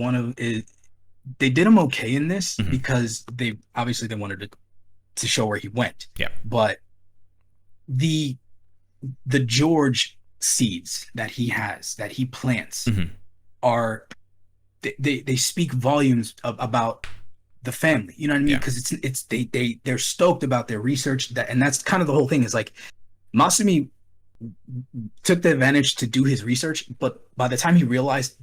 they did him okay in this because they wanted to show where he went. Yeah. But the George seeds that he has, that he plants, are they speak volumes about the family, you know what I mean? Because they're stoked about their research, and that's kind of the whole thing. Is like Masumi took the advantage to do his research, but by the time he realized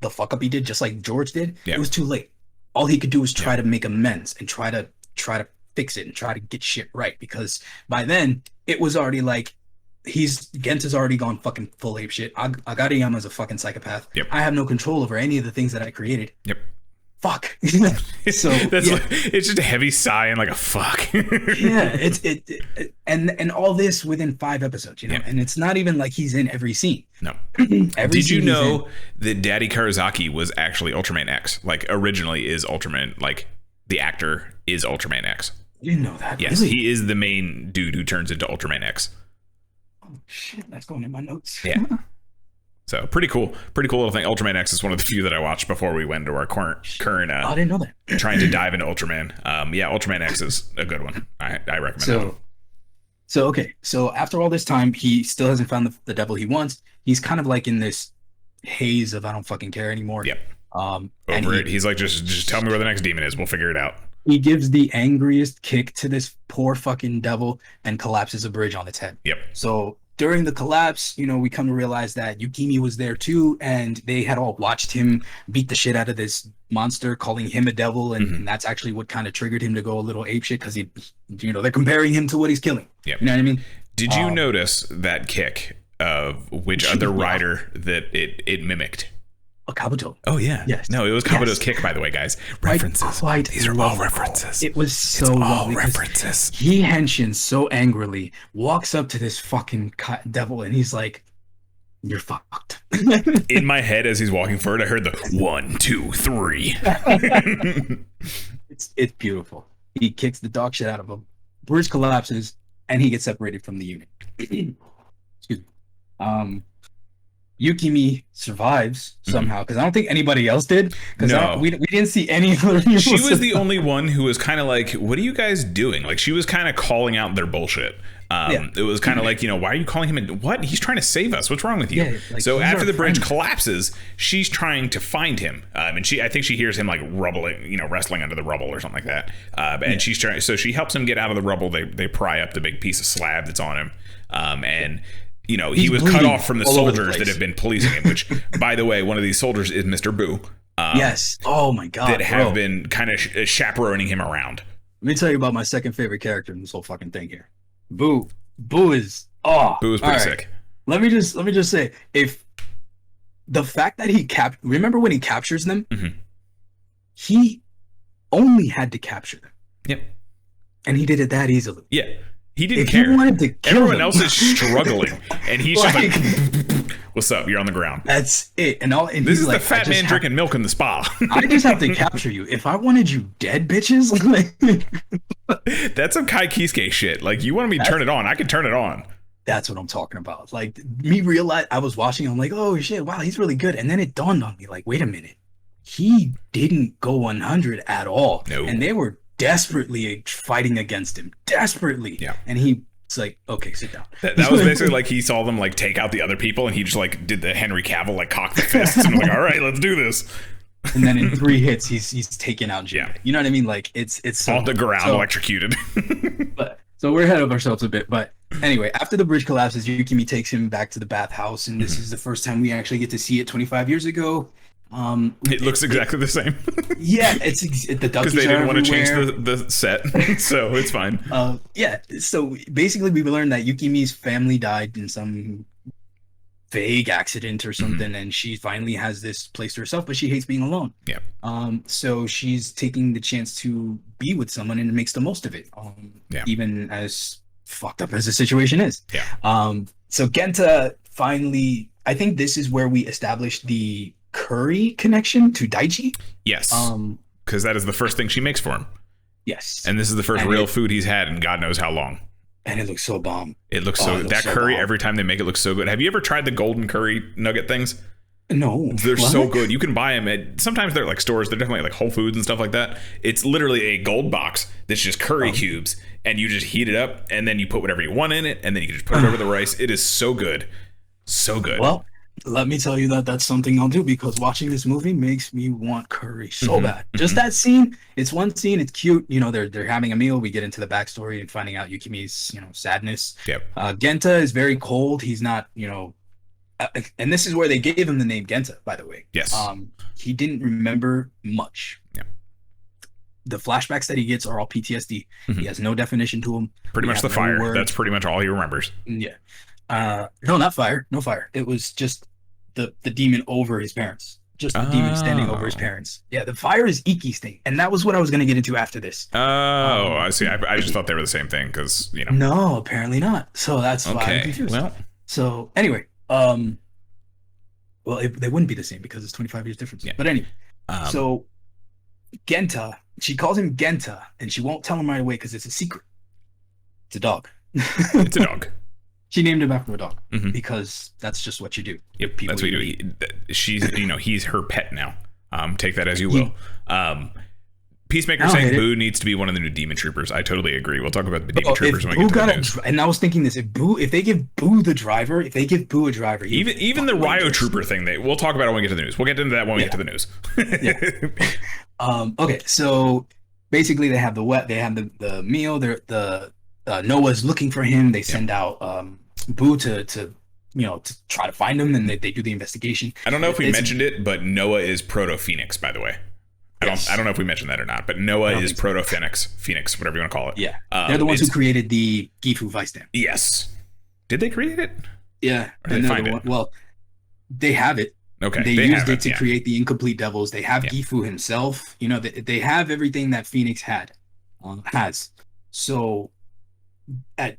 the fuck up he did, just like George did, it was too late. All he could do was try to make amends and try to fix it and try to get shit right, because by then it was already like Genta's already gone fucking full ape shit. Agariyama's a fucking psychopath. I have no control over any of the things that I created. Fuck. So it's just a heavy sigh and like a fuck. And all this within 5 episodes, you know, and it's not even like he's in every scene. No. Did you know that Daddy Karazaki was actually Ultraman X? Like originally is Ultraman, like the actor is Ultraman X. You didn't know that? Yes, really? he is the main dude who turns into Ultraman X. Oh shit, that's going in my notes. Yeah. So pretty cool little thing. Ultraman X is one of the few that I watched before we went into our current I didn't know that. trying to dive into Ultraman. Ultraman X is a good one. I recommend that one. So after all this time, he still hasn't found the devil he wants. He's kind of like in this haze of I don't fucking care anymore. He's like, just tell me where the next demon is. We'll figure it out. He gives the angriest kick to this poor fucking devil and collapses a bridge on its head. So during the collapse, you know, we come to realize that Yukimi was there too, and they had all watched him beat the shit out of this monster, calling him a devil, and that's actually what kind of triggered him to go a little apeshit, because he, you know, they're comparing him to what he's killing. You know what I mean? Did you notice that kick of which other rider that it mimicked? A Kabuto. Oh yeah. Yes. No, it was Kabuto's kick, by the way, guys. References. These are all references. It was so all references. He henshins so angrily, walks up to this fucking devil, and he's like, "You're fucked." In my head, as he's walking forward, I heard the 1, 2, 3. It's beautiful. He kicks the dog shit out of him. Bridge collapses, and he gets separated from the unit. Excuse me. Yukimi survives somehow, because I don't think anybody else did. Because we didn't see any other people. She was the only one who was kind of like, "What are you guys doing?" Like she was kind of calling out their bullshit. It was kind of like, you know, why are you calling him in? What? He's trying to save us. What's wrong with you? So after the bridge collapses, she's trying to find him, and I think she hears him like rubbling, you know, wrestling under the rubble or something like that. And she's trying, so she helps him get out of the rubble. They pry up the big piece of slab that's on him, and you know, he was cut off from the soldiers that have been policing him, which, by the way, one of these soldiers is Mr. Boo. Yes. Oh, my God. That have been kind of chaperoning him around. Let me tell you about my second favorite character in this whole fucking thing here. Boo. Boo is pretty sick. Let me just say, if the fact that remember when he captures them, he only had to capture them. Yep. And he did it that easily. Yeah. He didn't care. He wanted to kill Everyone them. else is struggling, and he's just like, "What's up? You're on the ground." That's it. And this is the fat man drinking milk in the spa. I just have to capture you. If I wanted you dead, bitches. That's some Kai Kisuke shit. Like, you want me to turn it on? I can turn it on. That's what I'm talking about. Like, me realize I was watching. I'm like, oh shit, wow, he's really good. And then it dawned on me, like, wait a minute, he didn't go 100 at all. No. And they were desperately fighting against him, desperately. Yeah. And he's like, okay, sit down. That was basically like he saw them like take out the other people, and he just like did the Henry Cavill like cock the fists and like, all right, let's do this. And then in 3 hits, he's taken out Genta. Yeah. You know what I mean? Like it's so, on the ground, electrocuted. So we're ahead of ourselves a bit, but anyway, after the bridge collapses, Yukimi takes him back to the bathhouse, and this is the first time we actually get to see it 25 years ago. It looks exactly the same. Yeah, it's the duckies because they didn't want to change everywhere. the set, so it's fine. Yeah, so basically we learned that Yukimi's family died in some vague accident or something, and she finally has this place to herself, but she hates being alone. Yeah. So she's taking the chance to be with someone and makes the most of it. Even as fucked up as the situation is. Yeah. So Genta finally, I think this is where we established the curry connection to Daichi. Yes. Because that is the first thing she makes for him. Yes. And this is the first real food he's had in God knows how long. And it looks so bomb. It looks that curry, every time they make it, looks so good. Have you ever tried the golden curry nugget things? No. They're so good. You can buy them at, sometimes they're like stores. They're definitely like Whole Foods and stuff like that. It's literally a gold box that's just curry cubes, and you just heat it up, and then you put whatever you want in it, and then you can just put it over the rice. It is so good. So good. Well, Let me tell you that that's something I'll do, because watching this movie makes me want curry so bad. Just that scene, it's one scene, it's cute. You know, they're having a meal. We get into the backstory and finding out Yukimi's, sadness. Yep. Genta is very cold. He's not, and this is where they gave him the name Genta, by the way. Yes. He didn't remember much. Yep. The flashbacks that he gets are all PTSD. He has no definition to them. Pretty much the fire. Word. That's pretty much all he remembers. Yeah. No, not fire. No fire. It was just the demon over his parents. Just the demon standing over his parents. Yeah, the fire is Iki's thing, and that was what I was going to get into after this. I see. I just thought they were the same thing because No, apparently not. So that's why I'm confused. Well, so anyway, well, they wouldn't be the same because it's 25 years difference. Yeah. But anyway, so Genta, she calls him Genta, and she won't tell him right away because it's a secret. It's a dog. It's a dog. She named him after a dog because that's just what you do. Yep, that's what you do. She's, he's her pet now. Take that as you will. Peacemaker saying Boo needs to be one of the new Demon Troopers. I totally agree. We'll talk about the Demon Troopers when we get to the news. And I was thinking this: if they give Boo a driver, even the Ryo Trooper thing, we'll talk about it when we get to the news. We'll get into that when we get to the news. Okay, so basically they have the meal. Noah's looking for him. They send out Boo to try to find him, and they do the investigation. I don't know if we mentioned it, but Noah is Proto Phoenix, by the way. I don't know if we mentioned that or not, but Noah is Proto Phoenix, whatever you want to call it. Yeah, they're the ones who created the Gifu Vice Dam. Yes, did they create it? Yeah, or did they find it? Well, they have it. Okay, they used it to create the Incomplete Devils. They have Gifu himself. They have everything that Phoenix has. So at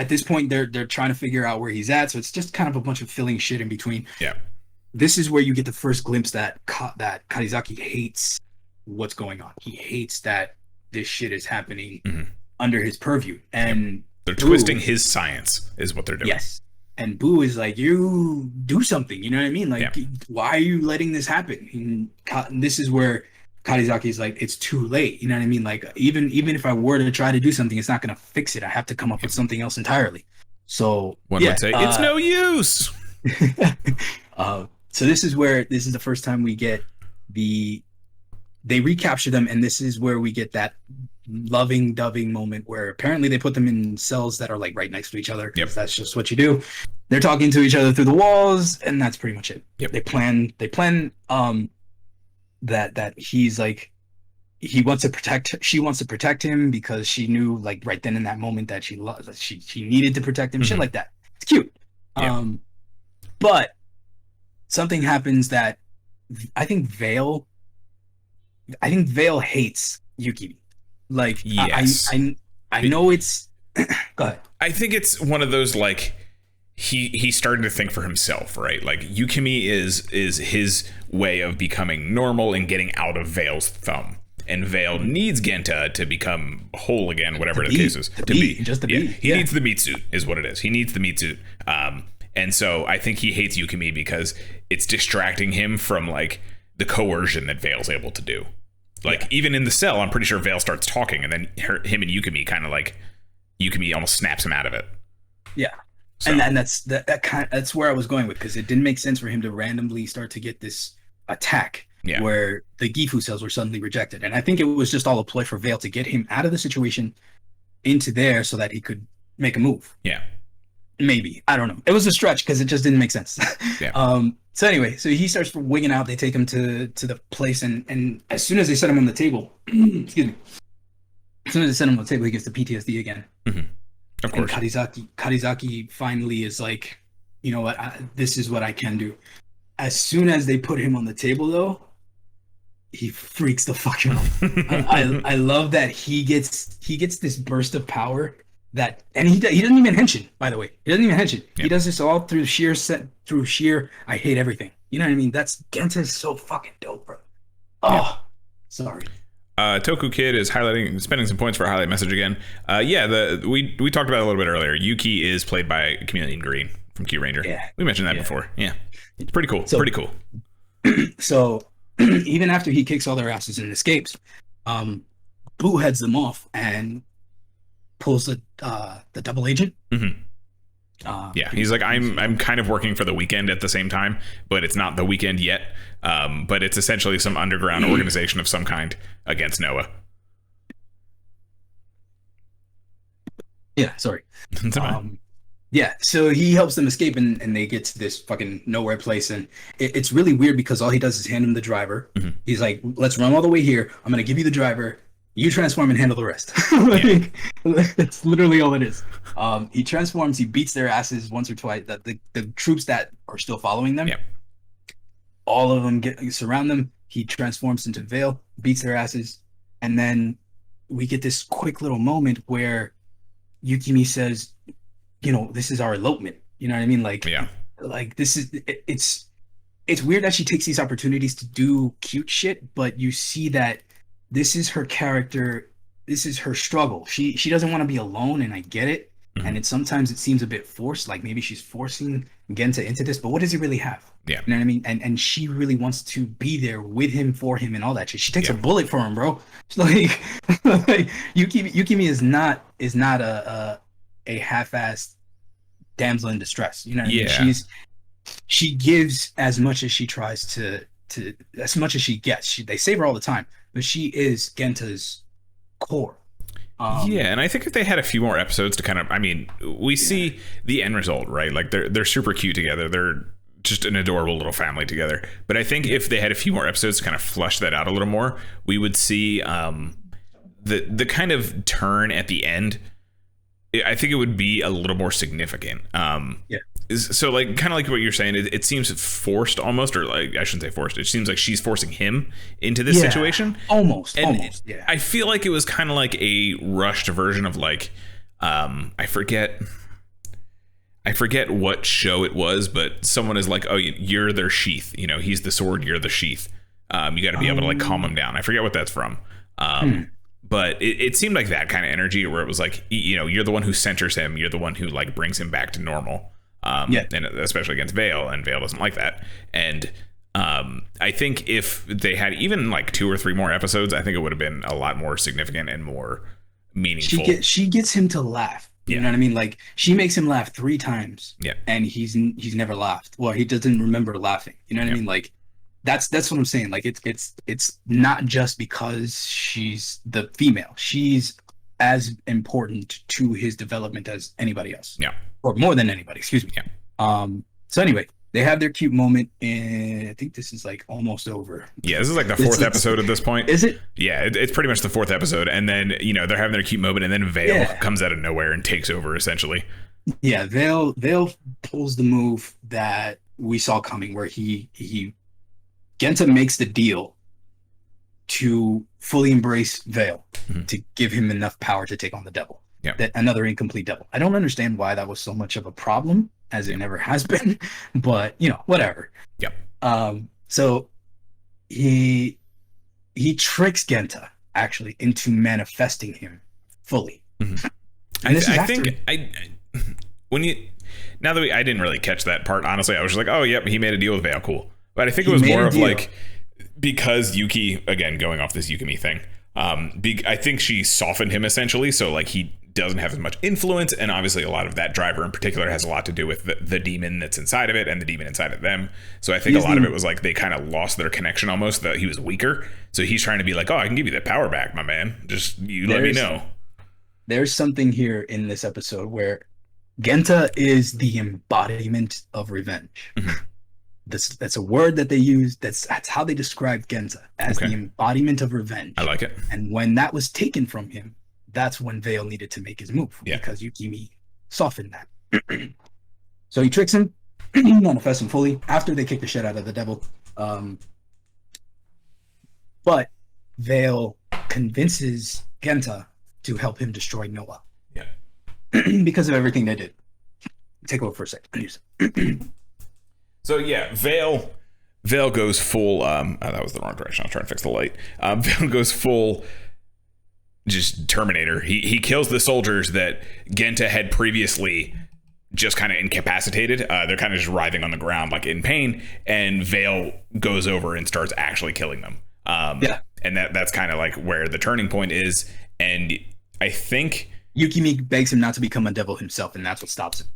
this point, they're trying to figure out where he's at. So it's just kind of a bunch of filling shit in between. Yeah, this is where you get the first glimpse that Karizaki hates what's going on. He hates that this shit is happening under his purview, and they're twisting his science is what they're doing. Yes, and Boo is like, you do something. You know what I mean? Like, why are you letting this happen? And this is where Karizaki's like, it's too late. You know what I mean? Like, even if I were to try to do something, it's not going to fix it. I have to come up with something else entirely. So one would say it's no use. So this is the first time we get they recapture them, and this is where we get that loving doving moment where apparently they put them in cells that are like right next to each other. Yep. That's just what you do. They're talking to each other through the walls, and that's pretty much it. Yep. They plan that he's like, she wants to protect him because she knew like right then in that moment that she needed to protect him. Shit like that. It's cute. Yeah. But something happens that I think Vail hates Yukimi. Like, yes. I know it's go ahead. I think it's one of those, like, he's starting to think for himself, right? Like, Yukimi is his way of becoming normal and getting out of Vail's thumb. And Vail needs Genta to become whole again, whatever the case is. To be. He needs the meat suit, is what it is. He needs the meat suit. And so I think he hates Yukimi because it's distracting him from, like, the coercion that Vail's able to do. Like, even in the cell, I'm pretty sure Vail starts talking, and then him and Yukimi kind of like, Yukimi almost snaps him out of it. Yeah. So. And that's where I was going with, because it didn't make sense for him to randomly start to get this attack where the Gifu cells were suddenly rejected. And I think it was just all a ploy for Vail to get him out of the situation into there so that he could make a move. Yeah. Maybe. I don't know. It was a stretch because it just didn't make sense. Yeah. So anyway, so he starts wigging out. They take him to the place, and as soon as they set him on the table, excuse me. As soon as they set him on the table, he gets the PTSD again. Mm-hmm. Of course. And Karizaki finally is like, you know what? This is what I can do. As soon as they put him on the table, though, he freaks the fuck out. I love that he gets this burst of power. And he doesn't even henching, by the way. He doesn't even henching. Yep. He does this all through sheer I hate everything. You know what I mean? Genta is so fucking dope, bro. Oh, sorry. Toku Kid is spending some points for a highlight message again. We talked about it a little bit earlier. Yuki is played by Chameleon Green from Q Ranger. Yeah. We mentioned that before. Yeah. It's pretty cool. Pretty cool. So even after he kicks all their asses and escapes, Boo heads them off and pulls the double agent. Mm-hmm. Yeah, he's like, I'm kind of working for the weekend at the same time, but it's not the weekend yet. But it's essentially some underground organization of some kind against Noah. Yeah, sorry. That's fine. Yeah, so he helps them escape, and they get to this fucking nowhere place, and it's really weird because all he does is hand him the driver. Mm-hmm. He's like, "Let's run all the way here. I'm gonna give you the driver. You transform and handle the rest." Like, that's literally all it is. He transforms. He beats their asses once or twice. The troops that are still following them, all of them surround them. He transforms into Vail, beats their asses, and then we get this quick little moment where Yukimi says, you know, this is our elopement. You know what I mean? Like, like this is it's weird that she takes these opportunities to do cute shit, but you see that this is her character. This is her struggle. She doesn't want to be alone, and I get it. Mm-hmm. And sometimes it seems a bit forced, like maybe she's forcing Genta into this, but what does he really have? Yeah. You know what I mean? And she really wants to be there with him, for him, and all that shit. She takes a bullet for him, bro. Like, like Yukimi is not a half-assed damsel in distress. You know what I mean? She gives as much as she tries to as much as she gets. They save her all the time, but she is Genta's core. And I think if they had a few more episodes to kind of, I mean, we see the end result, right? Like they're super cute together. They're just an adorable little family together. But I think if they had a few more episodes to kind of flush that out a little more, we would see the kind of turn at the end. I think it would be a little more significant. So like kind of like what you're saying, it seems forced almost, or like I shouldn't say forced. It seems like she's forcing him into this situation. Almost. Yeah. I feel like it was kind of like a rushed version of like, I forget what show it was, but someone is like, oh, you're their sheath. You know, he's the sword, you're the sheath. You got to be able to like calm him down. I forget what that's from. But it seemed like that kind of energy where it was like, you know, you're the one who centers him. You're the one who like brings him back to normal. And especially against Vail, and Vail doesn't like that. And I think if they had even like 2 or 3 more episodes, I think it would have been a lot more significant and more meaningful. She gets him to laugh. You know what I mean? Like, she makes him laugh 3 times. And he's never laughed. Well, he doesn't remember laughing. You know what I mean? Like, that's what I'm saying. Like, it's not just because she's the female. She's as important to his development as anybody else. Or more than anybody, excuse me. So anyway, they have their cute moment, and I think this is like almost over. This is like the 4th episode at this point. Is it? Yeah, it's pretty much the 4th episode, and then, you know, they're having their cute moment, and then Vail comes out of nowhere and takes over, essentially. Yeah, Vail pulls the move that we saw coming, where Genta makes the deal to fully embrace Vail, to give him enough power to take on the devil. Another incomplete devil. I don't understand why that was so much of a problem, as it never has been, but you know, whatever. So he tricks Genta actually into manifesting him fully. I think I didn't really catch that part, honestly. I was just like, oh yep, he made a deal with Vail, cool. But I think it was more of like, because Yuki, again going off this Yukimi thing, I think she softened him essentially, so like he doesn't have as much influence, and obviously a lot of that driver in particular has a lot to do with the demon that's inside of it and the demon inside of them. So I think a lot of it was like they kind of lost their connection almost, that he was weaker, so he's trying to be like, oh, I can give you that power back, my man, just let me know. There's something here in this episode where Genta is the embodiment of revenge. That's a word that they use. That's how they describe Genta, as the embodiment of revenge. I like it. And when that was taken from him, that's when Vail needed to make his move, because Yukimi softened that. So he tricks him, manifests him fully after they kick the shit out of the devil. But Vail convinces Genta to help him destroy Noah. Because of everything they did. Take over for a second. So Vail goes full. That was the wrong direction. I was trying to fix the light. Vail goes full, just Terminator. He kills the soldiers that Genta had previously just kind of incapacitated. They're kind of just writhing on the ground, like in pain. And Vail goes over and starts actually killing them. And that's kind of like where the turning point is. And I think Yukimi begs him not to become a devil himself, and that's what stops him.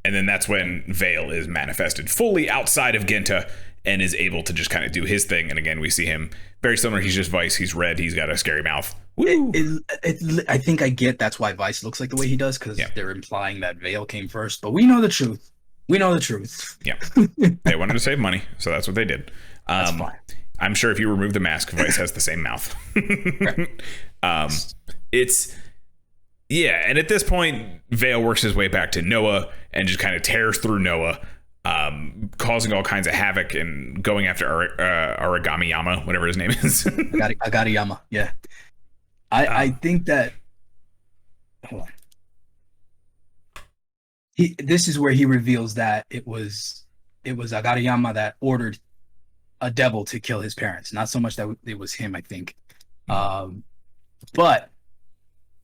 And then that's when Vail is manifested fully outside of Genta and is able to just kind of do his thing. And again, we see him very similar. He's just Vice. He's red. He's got a scary mouth. I think I get that's why Vice looks like the way he does, because they're implying that Vail came first. But we know the truth. We know the truth. Yeah. They wanted to save money, so that's what they did. That's fine. I'm sure if you remove the mask, Vice has the same mouth. It's... Yeah, and at this point, Vail works his way back to Noah and just kind of tears through Noah, causing all kinds of havoc and going after Arigamiyama, whatever his name is. Agariyama, yeah. I think that... Hold on. This is where he reveals that it was Agariyama that ordered a devil to kill his parents. Not so much that it was him, I think. But...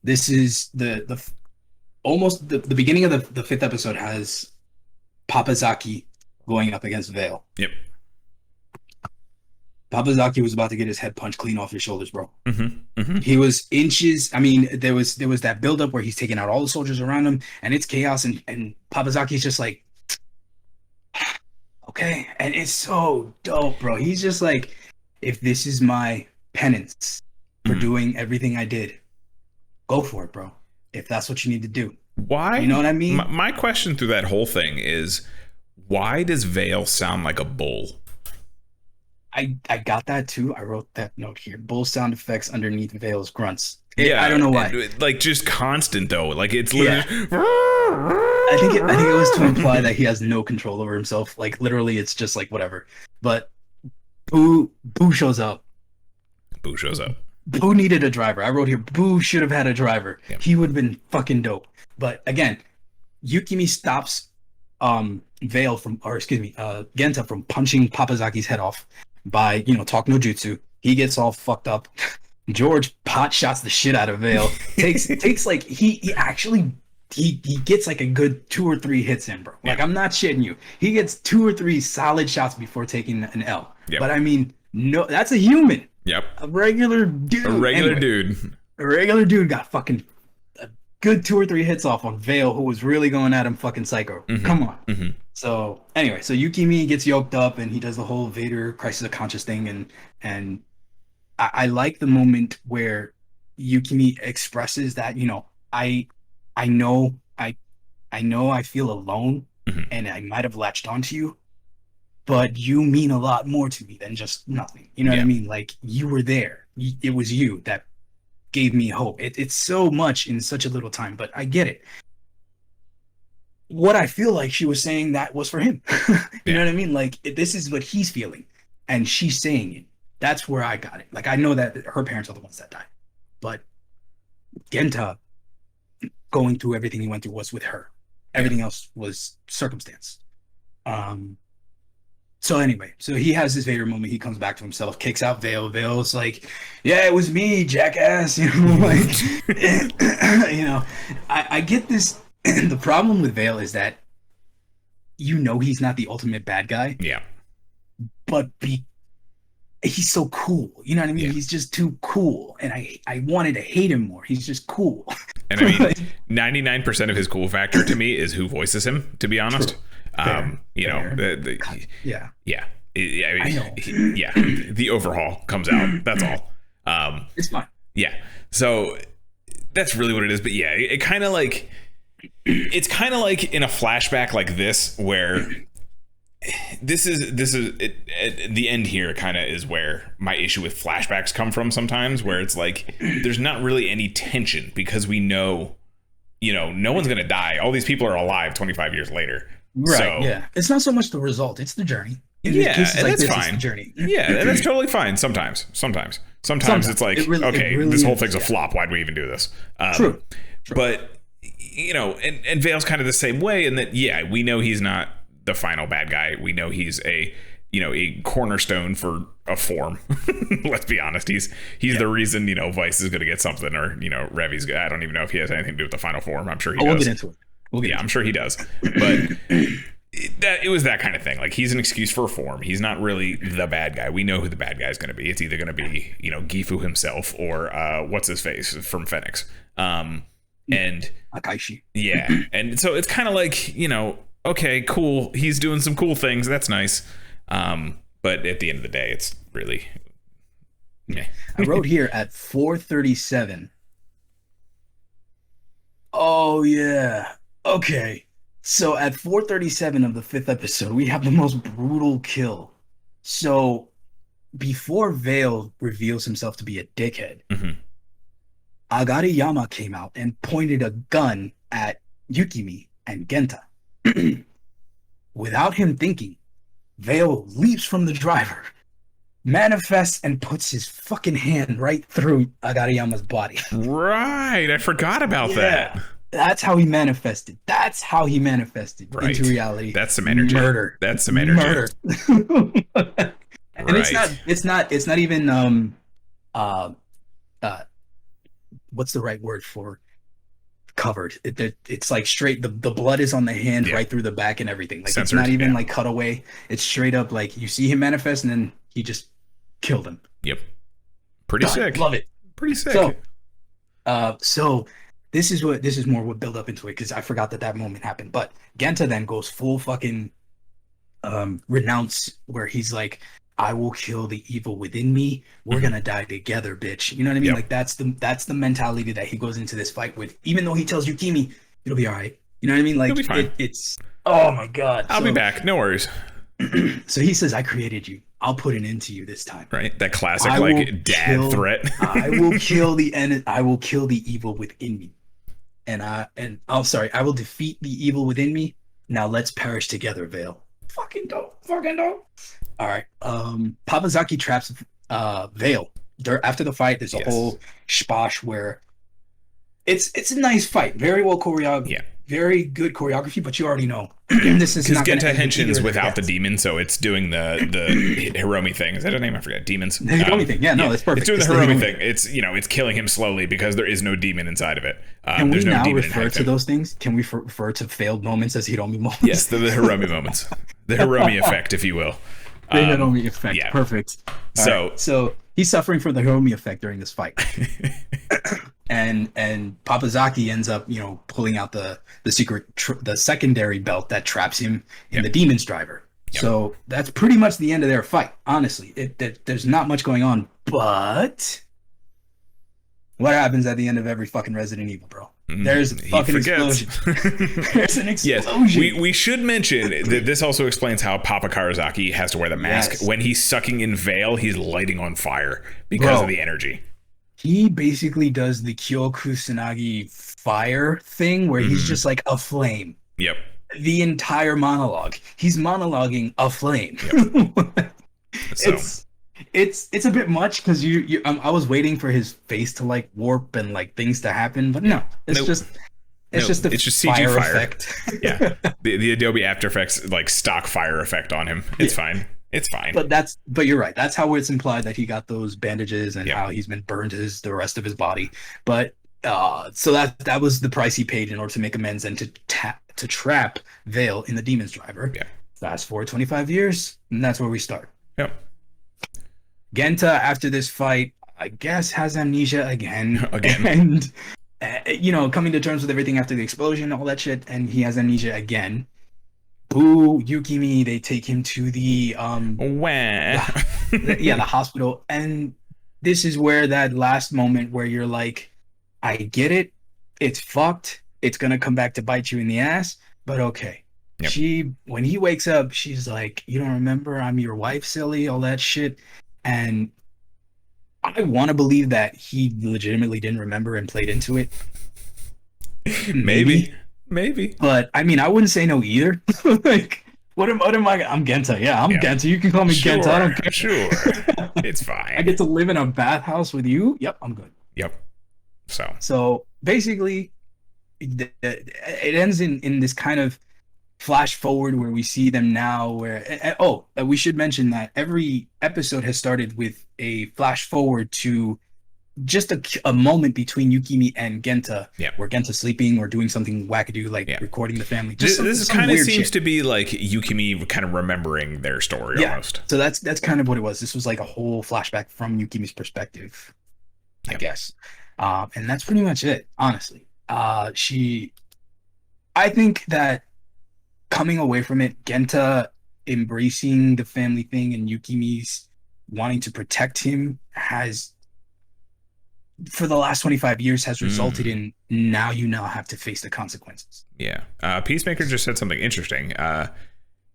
This is the almost the beginning of the 5th episode has Papazaki going up against Vail. Yep. Papazaki was about to get his head punched clean off his shoulders, bro. Mm-hmm. Mm-hmm. He was inches. I mean, there was that buildup where he's taking out all the soldiers around him, and it's chaos. And Papazaki's just like, okay, and it's so dope, bro. He's just like, if this is my penance for doing everything I did, go for it, bro. If that's what you need to do. Why? You know what I mean? My question through that whole thing is, why does Vail sound like a bull? I got that too. I wrote that note here. Bull sound effects underneath Vail's grunts. Yeah, I don't know why. Like just constant though. Like it's literally. I think it was to imply that he has no control over himself. Like literally, it's just like whatever. But Boo shows up. Boo shows up. Boo needed a driver. I wrote here, Boo should have had a driver. Yep. He would have been fucking dope. But again, Yukimi stops Vail from, or excuse me, Genta from punching Papazaki's head off by, talk no jutsu. He gets all fucked up. George pot shots the shit out of Vail. takes like he actually gets like a good 2 or 3 hits in, bro. Like I'm not shitting you. He gets 2 or 3 solid shots before taking an L. Yep. But I mean, no, that's a human. Yep. A regular dude. A regular dude got fucking a good 2 or 3 hits off on Vail, who was really going at him fucking psycho. Mm-hmm. Come on. Mm-hmm. So anyway, so Yukimi gets yoked up and he does the whole Vader crisis of conscious thing, and I like the moment where Yukimi expresses that, I know I feel alone, mm-hmm. and I might have latched onto you, but you mean a lot more to me than just nothing. You know what I mean? Like, you were there. It was you that gave me hope. It's so much in such a little time, but I get it. What I feel like she was saying that was for him. You know what I mean? Like, this is what he's feeling, and she's saying it. That's where I got it. Like, I know that her parents are the ones that died, but Genta going through everything he went through was with her. Everything else was circumstance. So anyway, so he has this Vader moment. He comes back to himself, kicks out Vail. Vail's like, yeah, it was me, jackass. I get this. The problem with Vail is that, he's not the ultimate bad guy. Yeah. But he's so cool. You know what I mean? Yeah. He's just too cool. And I wanted to hate him more. He's just cool. And I mean, 99% of his cool factor to me is who voices him, to be honest. Fair. The overhaul comes out. That's all. It's fine. Yeah. So that's really what it is. But yeah, it's kind of like in a flashback like this, where this is it, at the end here kind of is where my issue with flashbacks come from sometimes, where it's like there's not really any tension because we know, no one's gonna die. All these people are alive 25 years later. Right. So, yeah. It's not so much the result; it's the journey. And that's fine. It's the journey. Yeah, and that's totally fine. Sometimes it's like, this whole thing's a flop. Why'd we even do this? True. But and Vail's kind of the same way in that. Yeah, we know he's not the final bad guy. We know he's a cornerstone for a form. Let's be honest. He's the reason Vice is going to get something, or Revi's. I don't even know if he has anything to do with the final form. I'm sure he does. We'll get into it. I'm sure he does. But it was that kind of thing. Like, he's an excuse for a form. He's not really the bad guy. We know who the bad guy is going to be. It's either going to be Gifu himself or what's his face from Phoenix. And Akaishi. Yeah. And so it's kind of like, okay, cool. He's doing some cool things. That's nice. But at the end of the day, it's really. Yeah. I wrote here at 4:37. Oh yeah. Okay. So at 4:37 of the 5th episode, we have the most brutal kill. So before Vail reveals himself to be a dickhead, Mm-hmm. Agariyama came out and pointed a gun at Yukimi and Genta. Without him thinking, Vail leaps from the driver, manifests, and puts his fucking hand right through Agariyama's body. Right. I forgot about that. That's how he manifested. That's how he manifested Right. into reality. That's some energy. Murder. That's some energy. Murder. And Right. it's not even what's the right word for covered? It's like straight, the blood is on the hand, Yeah. right through the back and everything. Like Censored, it's not even yeah. like cut away. It's straight up like you see him manifest and then he just killed him. Yep. Pretty Done. sick. Love it. Pretty sick. So this is more what build up into it, because I forgot that moment happened. But Genta then goes full fucking renounce, where he's like, I will kill the evil within me. We're gonna die together, bitch. You know what I mean? Yep. Like that's the mentality that he goes into this fight with. Even though he tells Yukimi it'll be all right. You know what I mean? Like It'll be fine. it's oh my god. I'll be back. No worries. So he says, I created you. I'll put an end to you this time. Right. That classic I will like dad kill- threat. I will kill I will kill the evil within me. I will defeat the evil within me. Now let's perish together, Vail. Fucking dope. All right. Papazaki traps Vail. After the fight, there's a whole shposh where it's a nice fight. Very well choreographed. Yeah. Very good choreography, but you already know this is Because not gonna Genta end with henshins either without the death. demon, so it's doing the Hiromi thing. Is that a name? I forget. Demons. The Hiromi thing. Yeah, no, that's perfect. It's doing It's the the Hiromi Hiromi thing. It's killing him slowly because there is no demon inside of it. Can we There's no now demon refer inside to of it. those things? Can we refer to failed moments as Hiromi moments? Yes, the Hiromi moments, the Hiromi effect, if you will. The Hiromi effect. yeah. Perfect. All So- right. So he's suffering from the Hiromi effect during this fight. and Papazaki ends up, pulling out the secret, the secondary belt that traps him in the demon's driver. Yep. So that's pretty much the end of their fight. Honestly, there's not much going on, but what happens at the end of every fucking Resident Evil, bro? There's a He fucking forgets. explosion. There's an Yes, explosion. we should mention that this also explains how Papa Karazaki has to wear the mask. Yes. When he's sucking in Vail, he's lighting on fire because of the energy. He basically does the Kyoku Tsunagi fire thing where he's just like a flame. Yep. The entire monologue. He's monologuing a flame. So It's a bit much because I was waiting for his face to like warp and like things to happen, but no, it's Nope. just a it's just CG fire fire. effect. yeah, the Adobe After Effects like stock fire effect on him. It's fine. It's fine. But you're right. That's how it's implied that he got those bandages and Yeah. how he's been burned the rest of his body. But so that was the price he paid in order to make amends and to trap Vail in the demon's driver. Yeah. Fast forward 25 years, and that's where we start. Yep. Genta, after this fight, I guess has amnesia again. Again. And coming to terms with everything after the explosion, all that shit, and he has amnesia again. Boo, Yukimi, they take him to the Wah. the hospital, and this is where that last moment where you're like, I get it, it's fucked, it's gonna come back to bite you in the ass, but okay. Yep. When he wakes up, she's like, you don't remember I'm your wife, silly, all that shit. And I want to believe that he legitimately didn't remember and played into it. Maybe. But I mean, I wouldn't say no either. Like, what am I? I'm Genta. Yeah, I'm Genta. You can call me Sure, Genta. I don't care. Sure. It's fine. I get to live in a bathhouse with you. Yep, I'm good. Yep. So basically, it ends in this kind of flash forward where we see them now. We should mention that every episode has started with a flash forward to just a moment between Yukimi and Genta, where Genta's sleeping or doing something wackadoo, like recording the family. This kind of seems to be like Yukimi kind of remembering their story almost. So that's kind of what it was. This was like a whole flashback from Yukimi's perspective, I guess. And that's pretty much it, honestly. I think that coming away from it, Genta embracing the family thing and Yukimi's wanting to protect him has, for the last 25 years, has resulted in now you have to face the consequences. Yeah. Peacemaker just said something interesting.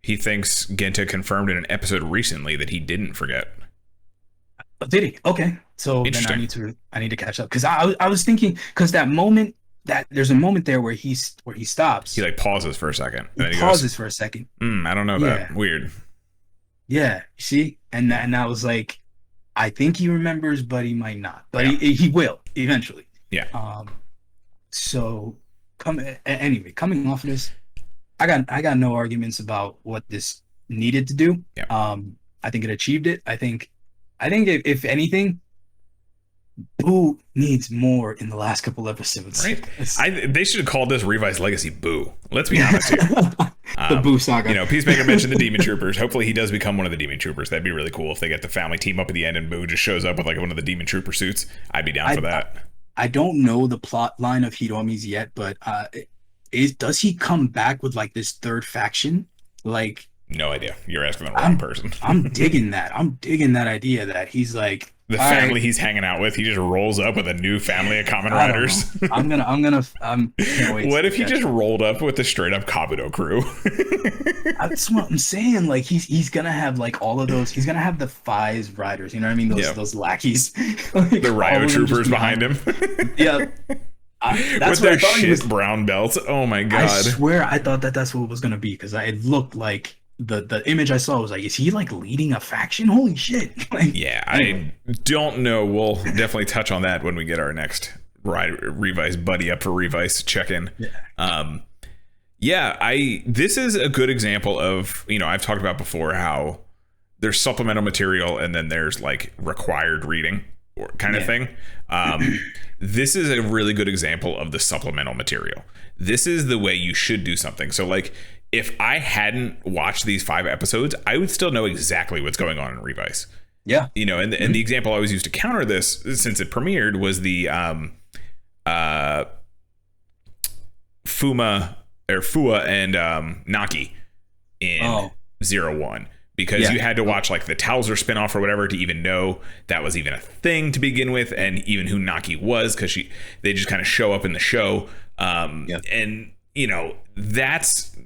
He thinks Genta confirmed in an episode recently that he didn't forget. Oh, did he? Okay. So then I need to catch up, because I was thinking, because there's a moment there where he stops. He like pauses for a second. He pauses for a second. I don't know that. Weird. Yeah. You see? And I was like, I think he remembers, but he might not. But he will eventually. Yeah. So anyway, coming off of this, I got no arguments about what this needed to do. Yeah. I think it achieved it. I think if anything, Boo needs more in the last couple episodes. Right. They should have called this Revice Legacy Boo. Let's be honest here. The Boo saga. You know, Peacemaker mentioned the Demon Troopers. Hopefully he does become one of the Demon Troopers. That'd be really cool if they get the family team up at the end and Boo just shows up with like one of the Demon Trooper suits. I'd be down for that. I don't know the plot line of Hiromi's yet, but does he come back with like this third faction? Like, no idea. You're asking the wrong person. I'm digging that. I'm digging that idea that he's like, the family he's hanging out with, he just rolls up with a new family of Kamen Riders. Can't wait. What if he just rolled up with a straight up Kabuto crew? That's what I'm saying. Like he's gonna have like all of those. He's gonna have the Fies riders. You know what I mean? Those lackeys. Like, the Ryo troopers behind him. Yeah. That's with their shit brown belts. Oh my god! I swear, I thought that's what it was gonna be, because it looked like the image I saw was like, is he like leading a faction? Holy shit! Like, yeah, I don't know. We'll definitely touch on that when we get our next Revice buddy up for Revice check in. This is a good example of, you know, I've talked about before how there's supplemental material and then there's like required reading or kind of thing. This is a really good example of the supplemental material. This is the way you should do something. So like, if I hadn't watched these 5 episodes, I would still know exactly what's going on in Revice. Yeah. You know, and the example I always used to counter this since it premiered was the Fua and Naki in 01. Because you had to watch like the Towser spinoff or whatever to even know that was even a thing to begin with, and even who Naki was, because they just kind of show up in the show. And you know, that's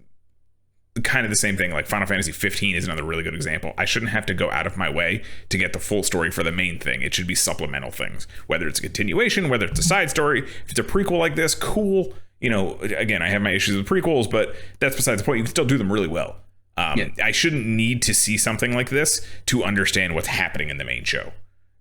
kind of the same thing. Like Final Fantasy 15 is another really good example. I shouldn't have to go out of my way to get the full story for the main thing. It should be supplemental things, whether it's a continuation, whether it's a side story. If it's a prequel like this, cool. You know, again, I have my issues with prequels, but that's besides the point. You can still do them really well. I shouldn't need to see something like this to understand what's happening in the main show.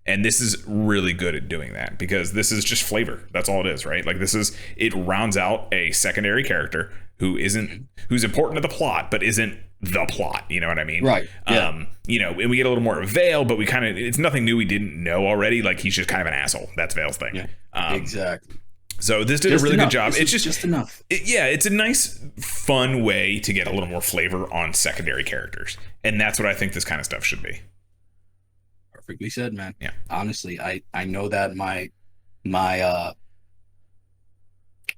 And this is really good at doing that, because this is just flavor. That's all it is, right? Like it rounds out a secondary character who's important to the plot, but isn't the plot. You know what I mean? Right. Yeah. You know, and we get a little more of Vail, but it's nothing new we didn't know already. Like, he's just kind of an asshole. That's Vail's thing. Yeah. Exactly. So this did a really good job. It's just enough. It's a nice, fun way to get a little more flavor on secondary characters. And that's what I think this kind of stuff should be. Perfectly said, man. Yeah. Honestly, I know that my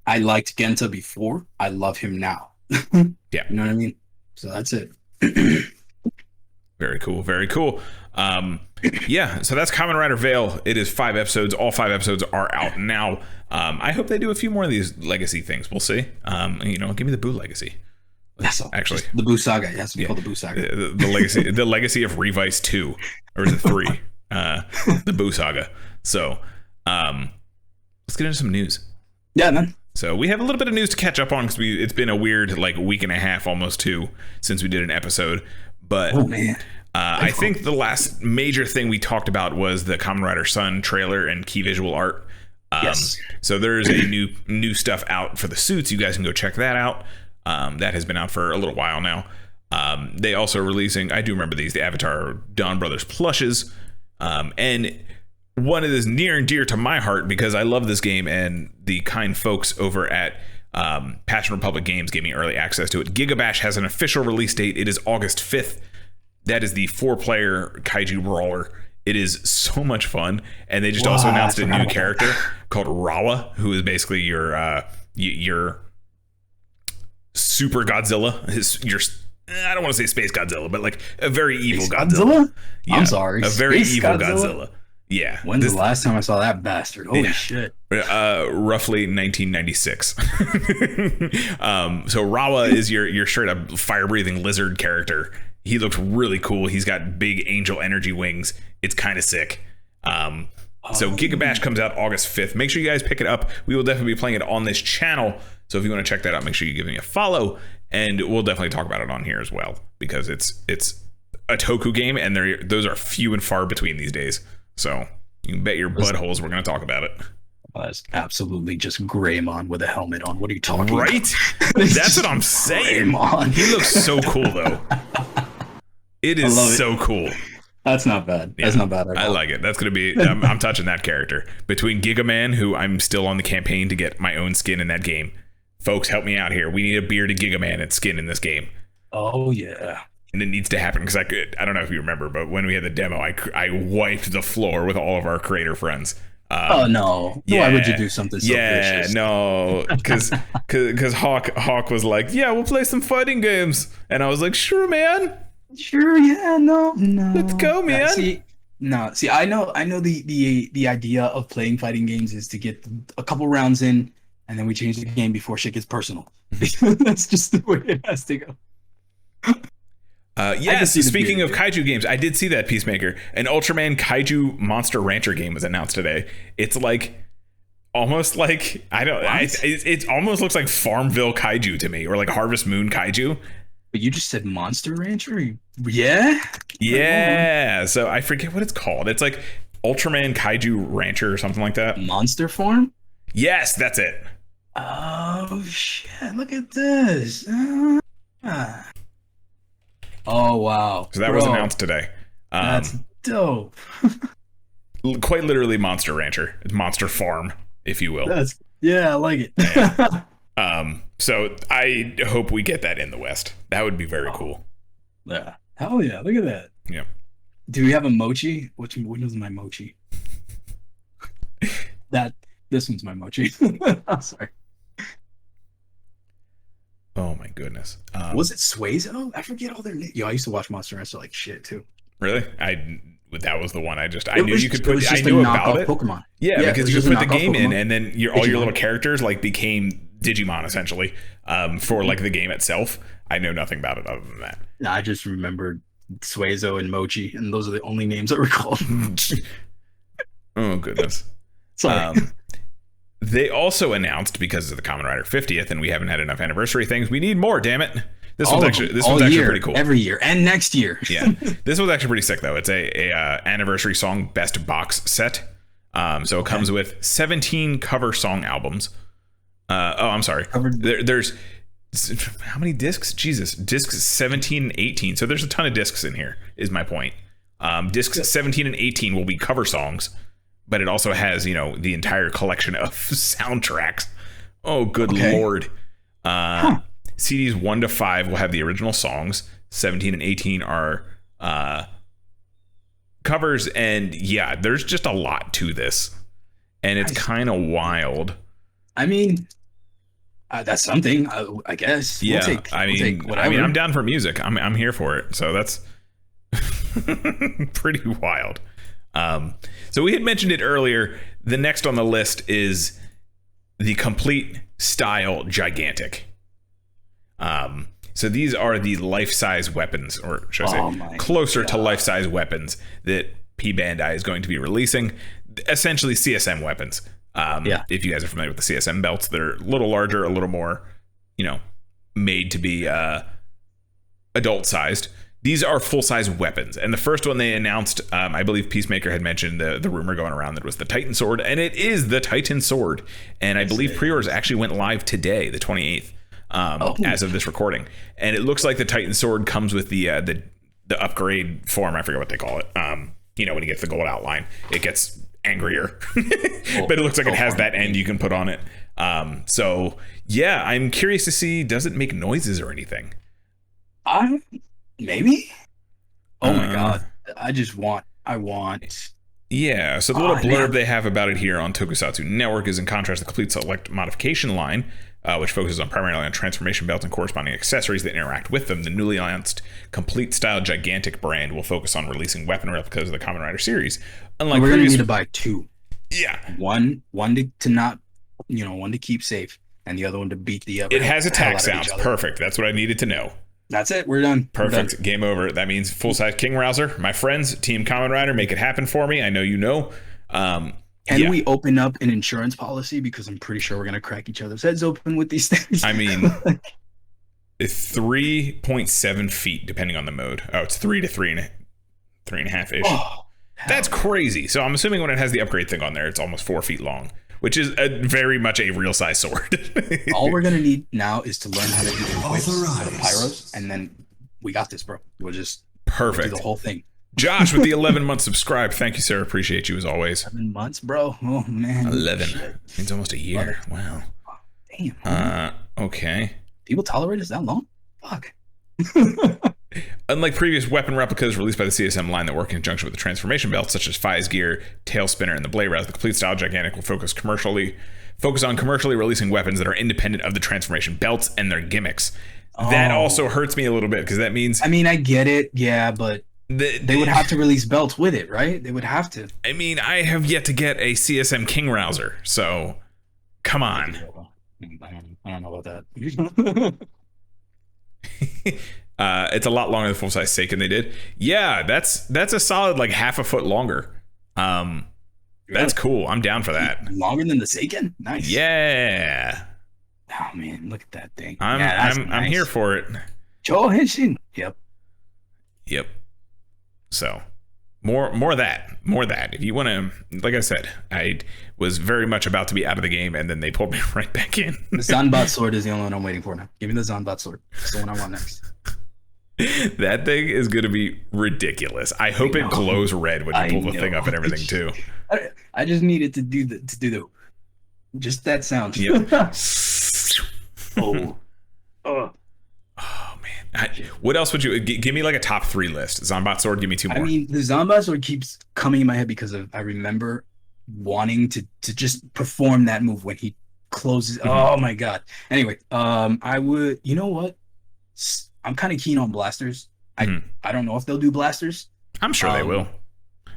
I liked Genta before. I love him now. Yeah. You know what I mean? So that's it. Very cool. Very cool. So that's Kamen Rider Vail. It is 5 episodes. All 5 episodes are out now. I hope they do a few more of these legacy things. We'll see. You know, give me the Boo legacy. That's all. Actually, the Boo saga. It has to be called the Boo saga. The legacy of Revice 2, or is it 3? The Boo saga. So, let's get into some news. Yeah, man. So we have a little bit of news to catch up on, because it's been a weird like week and a half, almost 2, since we did an episode. But I think the last major thing we talked about was the Kamen Rider Sun trailer and key visual art. Yes. So there's a new stuff out for the suits. You guys can go check that out. That has been out for a little while now. They also are releasing, I do remember these, the Avatar Dawn Brothers plushes. And one that is near and dear to my heart, because I love this game, and the kind folks over at Passion Republic Games gave me early access to it. Gigabash has an official release date. It is August 5th. That is the 4-player kaiju brawler. It is so much fun. And they just also announced a new character called Rawa, who is basically your super Godzilla. I don't want to say Space Godzilla, but like a very evil Space Godzilla. Yeah, I'm sorry. A very Space evil Godzilla. Yeah. When's the last time I saw that bastard? Holy shit. Roughly 1996. So Rawa is your straight up fire breathing lizard character. He looks really cool. He's got big angel energy wings. It's kind of sick. So Giga Bash comes out August 5th. Make sure you guys pick it up. We will definitely be playing it on this channel. So if you want to check that out, make sure you give me a follow, and we'll definitely talk about it on here as well, because it's a Toku game, and those are few and far between these days. So you can bet your buttholes we're going to talk about it. That's absolutely just Greymon with a helmet on. What are you talking about? Right? That's what I'm saying. Greymon. He looks so cool, though. It is so cool. That's not bad. That's not bad at all. I like it. That's going to be... I'm touching that character. Between Giga Man, who I'm still on the campaign to get my own skin in that game. Folks, help me out here. We need a bearded Giga Man and skin in this game. Oh, yeah. And it needs to happen, because I don't know if you remember, but when we had the demo, I wiped the floor with all of our creator friends. Oh no! Yeah, why would you do something so vicious? No, because Hawk was like, yeah, we'll play some fighting games, and I was like, sure, man. Sure, yeah, no. Let's go, man. See, I know the idea of playing fighting games is to get a couple rounds in, and then we change the game before shit gets personal. That's just the way it has to go. Yes, speaking of kaiju games, I did see that, Peacemaker. An Ultraman Kaiju Monster Rancher game was announced today. It's like almost like it almost looks like Farmville Kaiju to me, or like Harvest Moon Kaiju. But you just said Monster Rancher? Yeah? Yeah. So I forget what it's called. It's like Ultraman Kaiju Rancher or something like that. Monster Farm? Yes, that's it. Oh shit, look at this. Oh wow. So that was announced today. That's dope. Quite literally Monster Rancher. It's Monster Farm, if you will. I like it. Yeah. So I hope we get that in the West. That would be very cool. Yeah. Hell yeah, look at that. Yeah. Do we have a mochi? Which one is my mochi? This one's my mochi. I'm sorry. Oh my goodness. Was it Suezo? I forget all their names. Yo, I used to watch Monster Rancher like shit too. Really? That was the one I knew you could put. I knew about it. Pokemon. Yeah, because you could put the game in, and then all your little characters like became Digimon essentially for like the game itself. I know nothing about it other than that. No, I just remembered Suezo and Mochi, and those are the only names I recall. Oh goodness. Sorry. They also announced, because of the Kamen Rider 50th, and we haven't had enough anniversary things, we need more, damn it. This one's actually pretty cool. Every year and next year. Yeah. This was actually pretty sick though. It's a anniversary song best box set. So it comes with 17 cover song albums. I'm sorry. There's how many discs? Jesus. Discs 17 and 18. So there's a ton of discs in here, is my point. Discs 17 and 18 will be cover songs, but it also has, the entire collection of soundtracks. Oh, good Lord. CDs 1 to 5 will have the original songs. 17 and 18 are covers. And yeah, there's just a lot to this. And it's kind of wild. I mean, that's something, I guess. Yeah, we'll take whatever. I mean, I'm down for music. I'm here for it. So that's pretty wild. So we had mentioned it earlier. The next on the list is the Complete Style Gigantic. So these are the life-size weapons, or should I say closer to life-size weapons that P Bandai is going to be releasing. Essentially CSM weapons. If you guys are familiar with the CSM belts, they're a little larger, a little more, made to be adult-sized. These are full-size weapons. And the first one they announced, I believe Peacemaker had mentioned the rumor going around that it was the Titan Sword, and it is the Titan Sword. And I believe pre-orders actually went live today, the 28th, as of this recording. And it looks like the Titan Sword comes with the upgrade form. I forget what they call it. When you get the gold outline, it gets angrier. But it looks like it has that end you can put on it. So, yeah, I'm curious to see, does it make noises or anything? Maybe. Oh my god! I want Yeah, so the little blurb they have about it here on Tokusatsu Network is in contrast to the complete select modification line, which focuses primarily on transformation belts and corresponding accessories that interact with them. The newly announced complete style gigantic brand will focus on releasing weapon replicas of the Kamen Rider series. Unlike we're going to need to buy 2. Yeah. One to not, one to keep safe, and the other one to beat the other. It has attack sounds. Perfect. That's what I needed to know. That's it. We're done. Perfect. We're done. Game over. That means full-size King Rouser. My friends, Team Kamen Rider, make it happen for me. I know you know. Can we open up an insurance policy? Because I'm pretty sure we're going to crack each other's heads open with these things. I mean, 3.7 feet, depending on the mode. Oh, it's 3 to 3.5-ish. Oh, that's crazy. So I'm assuming when it has the upgrade thing on there, it's almost 4 feet long, which is very much a real size sword. All we're going to need now is to learn how to do the pyros, and then we got this, bro. We'll just do the whole thing. Josh with the 11 months subscribed. Thank you, sir. Appreciate you as always. 11 months, bro. Oh, man. 11. Means almost a year. Wow. Damn. Okay. People tolerate us that long? Fuck. Unlike previous weapon replicas released by the CSM line that work in conjunction with the transformation belts, such as Fi's Gear, Tail Spinner, and the Blade Rouse, the complete style gigantic will focus on commercially releasing weapons that are independent of the transformation belts and their gimmicks. That also hurts me a little bit because that means... I mean, I get it. Yeah, but they would have to release belts with it, right? They would have to. I mean, I have yet to get a CSM King Rouser, so come on. I don't know about that. It's a lot longer than full size Seiken they did. Yeah, that's a solid like half a foot longer. That's cool. I'm down for that. Longer than the Seiken? Nice. Yeah. Oh man, look at that thing. I'm here for it. Joe Henshin. Yep. So more of that. If you want to, like I said, I was very much about to be out of the game, and then they pulled me right back in. The Zanbat sword is the only one I'm waiting for now. Give me the Zanbat sword. That's the one I want next. That thing is going to be ridiculous. I hope it glows red when you pull the thing up and everything too. I just needed to do the just that sound. Yep. Oh man. What else would you give me? Like a top 3 list. Zanbat sword. Give me 2 more. I mean, the Zanbat sword keeps coming in my head because I remember wanting to just perform that move when he closes. Oh my god. Anyway, I would. You know what? I'm kind of keen on blasters. I don't know if they'll do blasters. I'm sure they will.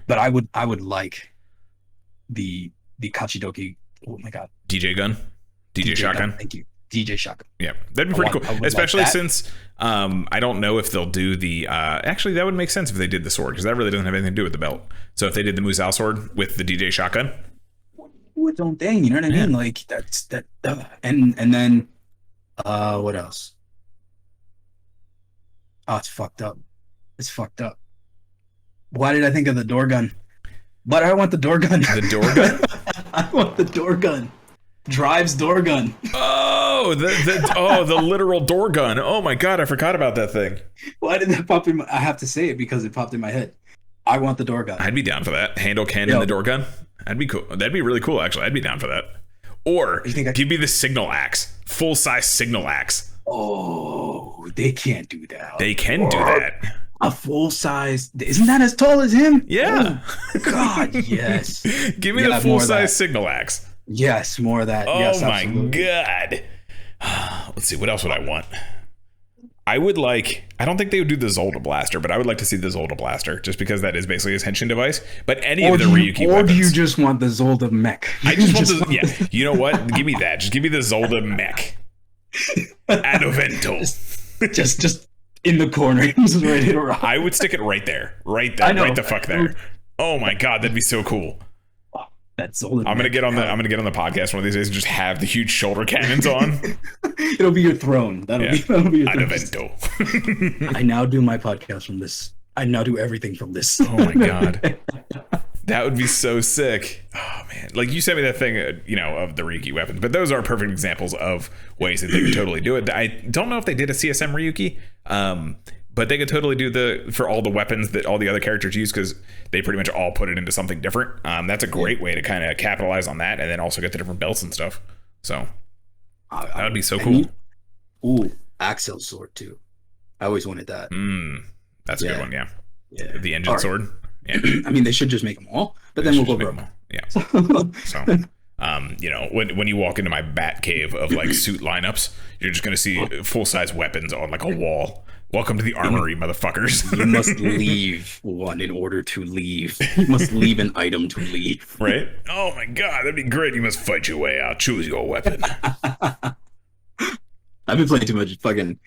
But I would like the Kachidoki. Oh my god. DJ gun. DJ shotgun. Gun, thank you. DJ shotgun. Yeah, that'd be pretty cool. Especially like since I don't know if they'll do the. Actually, that would make sense if they did the sword because that really doesn't have anything to do with the belt. So if they did the Musou sword with the DJ shotgun, its own thing. You know what I mean? Like that's that. And then what else? Oh, it's fucked up. Why did I think of the door gun? But I want the door gun. The door gun? I want the door gun. Drives door gun. Oh, the literal door gun. Oh my god, I forgot about that thing. Why did that pop in I have to say it because it popped in my head. I want the door gun. I'd be down for that. Handle cannon, the door gun. That'd be cool. That'd be really cool, actually. I'd be down for that. Or give me the signal axe. Full size signal axe. Oh, they can't do that. They can do that. A full size. Isn't that as tall as him? Yeah. Oh, god, yes. Give me the full size signal axe. Yes, more of that. Oh yes, my god. Let's see. What else would I want? I don't think they would do the Zolda Blaster, but I would like to see the Zolda Blaster just because that is basically his henshin device. But any of the Ryuki weapons. Or do you just want the Zolda mech? I just want the. Yeah. You know what? Give me that. Just give me the Zolda mech. Adovento. Just in the corner. Just ready to rock. I would stick it right there. Right there. Right the fuck there. Oh my god, that'd be so cool. That's Zolda. I'm gonna get on the podcast one of these days and just have the huge shoulder cannons on. It'll be your throne. That'll be your Adovento. I now do my podcast from this. I now do everything from this. Oh my god. That would be so sick. Oh man. Like you sent me that thing, of the Ryuki weapons, but those are perfect examples of ways that they could totally do it. I don't know if they did a CSM Ryuki, but they could totally do for all the weapons that all the other characters use because they pretty much all put it into something different. That's a great way to kind of capitalize on that and then also get the different belts and stuff. So that would be so cool. Axel sword too. I always wanted that. That's a good one. Yeah. Yeah. The engine sword. Yeah. I mean, they should just make them all, but then we'll go broke. Yeah. So, you know, when you walk into my bat cave of like suit lineups, you're just gonna see full size weapons on like a wall. Welcome to the armory, motherfuckers. You must leave one in order to leave. You must leave an item to leave. Right? Oh my god, that'd be great. You must fight your way out. Choose your weapon. I've been playing too much fucking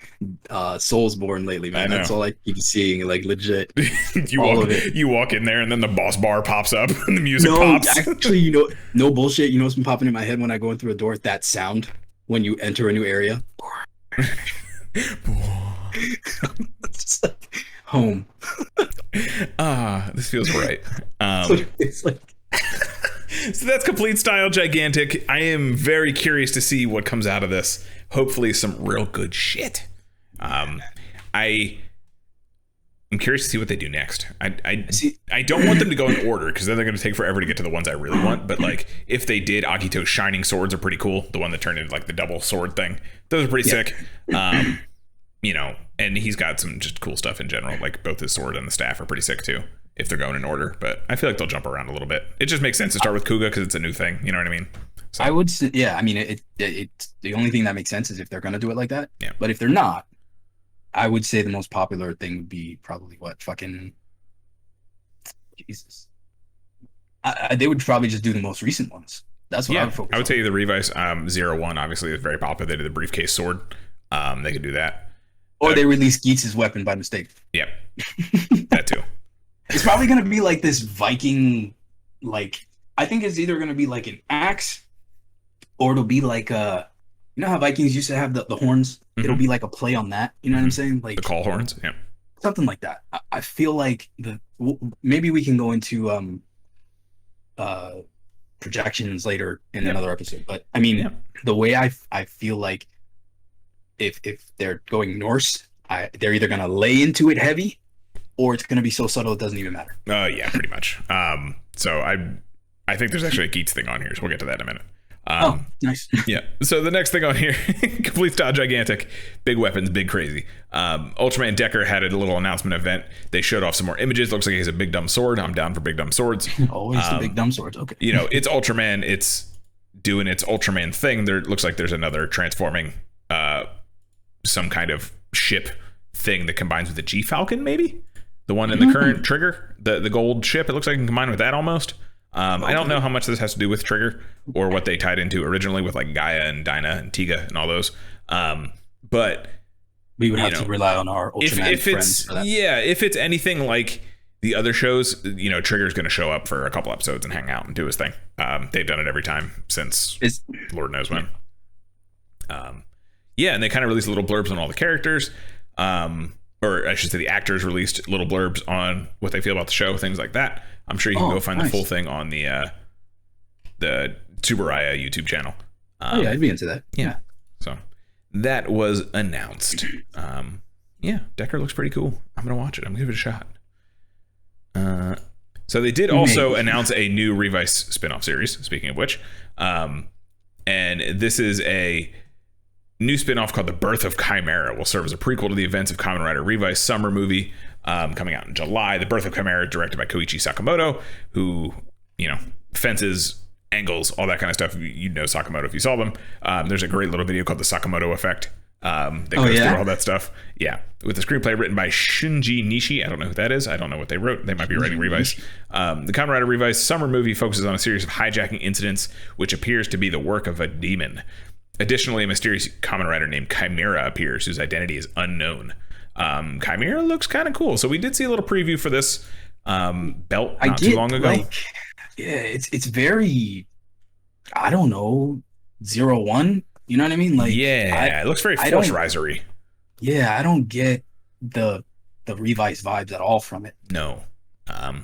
Soulsborne lately, man. That's all I keep seeing, like legit. You walk in there and then the boss bar pops up and the music pops. Actually, you know, no bullshit. You know what's been popping in my head when I go in through a door? That sound when you enter a new area. It's like home. This feels right. It's like so that's Complete Style Gigantic. I am very curious to see what comes out of this. Hopefully some real good shit. I'm curious to see what they do next. I don't want them to go in order because then they're going to take forever to get to the ones I really want. But like if they did, Akito's shining swords are pretty cool. The one that turned into like the double sword thing. Those are pretty sick. You know, and he's got some just cool stuff in general. Like both his sword and the staff are pretty sick too, if they're going in order. But I feel like they'll jump around a little bit. It just makes sense to start with Kuga because it's a new thing. You know what I mean? So. I would say, yeah. I mean, it's the only thing that makes sense is if they're going to do it like that. Yeah. But if they're not, I would say the most popular thing would be probably what fucking Jesus. They would probably just do the most recent ones. That's what I would focus on. I would say the Revice 01 obviously is very popular. They did the briefcase sword. They could do that. Or they release Geats' weapon by mistake. Yep. That too. It's probably going to be like this Viking, like, I think it's either going to be like an axe or it'll be like you know how Vikings used to have the horns? Mm-hmm. It'll be like a play on that. You know what I'm saying? Like the call horns? Yeah. Something like that. I feel like maybe we can go into projections later in another episode. But I mean, the way I feel like if they're going Norse, they're either going to lay into it heavy or it's going to be so subtle it doesn't even matter. Yeah, pretty much. So I think there's actually a Geats thing on here, so we'll get to that in a minute. Nice. Yeah. So the next thing on here, Complete Style Gigantic, big weapons, big crazy. Ultraman Decker had a little announcement event. They showed off some more images. Looks like he has a big dumb sword. I'm down for big dumb swords. Always the big dumb swords. Okay. You know, it's Ultraman. It's doing its Ultraman thing. There looks like there's another transforming some kind of ship thing that combines with the G-Falcon, maybe? The one in the current Trigger, the gold ship. It looks like it can combine with that almost. I don't know how much this has to do with Trigger or what they tied into originally with like Gaia and Dinah and Tiga and all those. But we would have to rely on our Ultraman friends for that. Yeah, if it's anything like the other shows, you know, Trigger's going to show up for a couple episodes and hang out and do his thing. They've done it every time since Lord knows when. Yeah, and they kind of released little blurbs on all the characters. Or I should say the actors released little blurbs on what they feel about the show, things like that. I'm sure you can go find the full thing on the Tsuburaya YouTube channel. Yeah, I'd be into that. Yeah. So that was announced. Yeah, Decker looks pretty cool. I'm going to watch it. I'm going to give it a shot. So they did also announce a new Revice spin-off series, speaking of which. And this is a new spin-off called The Birth of Chimera. Will serve as a prequel to the events of Kamen Rider Revice summer movie coming out in July. The Birth of Chimera, directed by Koichi Sakamoto, who, you know, fences, angles, all that kind of stuff. You'd know Sakamoto if you saw them. There's a great little video called The Sakamoto Effect that goes through all that stuff. Yeah, with the screenplay written by Shinji Nishi. I don't know who that is. I don't know what they wrote. They might be writing Revice. The Kamen Rider Revice summer movie focuses on a series of hijacking incidents which appears to be the work of a demon. Additionally, a mysterious Kamen Rider named Chimera appears, whose identity is unknown. Chimera looks kind of cool. So we did see a little preview for this belt not too long ago. It's very, I don't know, 01. You know what I mean? Like, it looks very Force Risery. Yeah, I don't get the Revice vibes at all from it. No.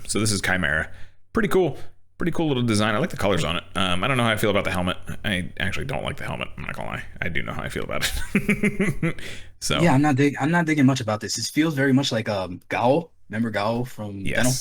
So this is Chimera. Pretty cool. Pretty cool little design. I like the colors on it. I don't know how I feel about the helmet. I actually don't like the helmet. I'm not gonna lie. I do know how I feel about it. So yeah, I'm not digging much about this. It feels very much like Gao. Remember Gao from Venom?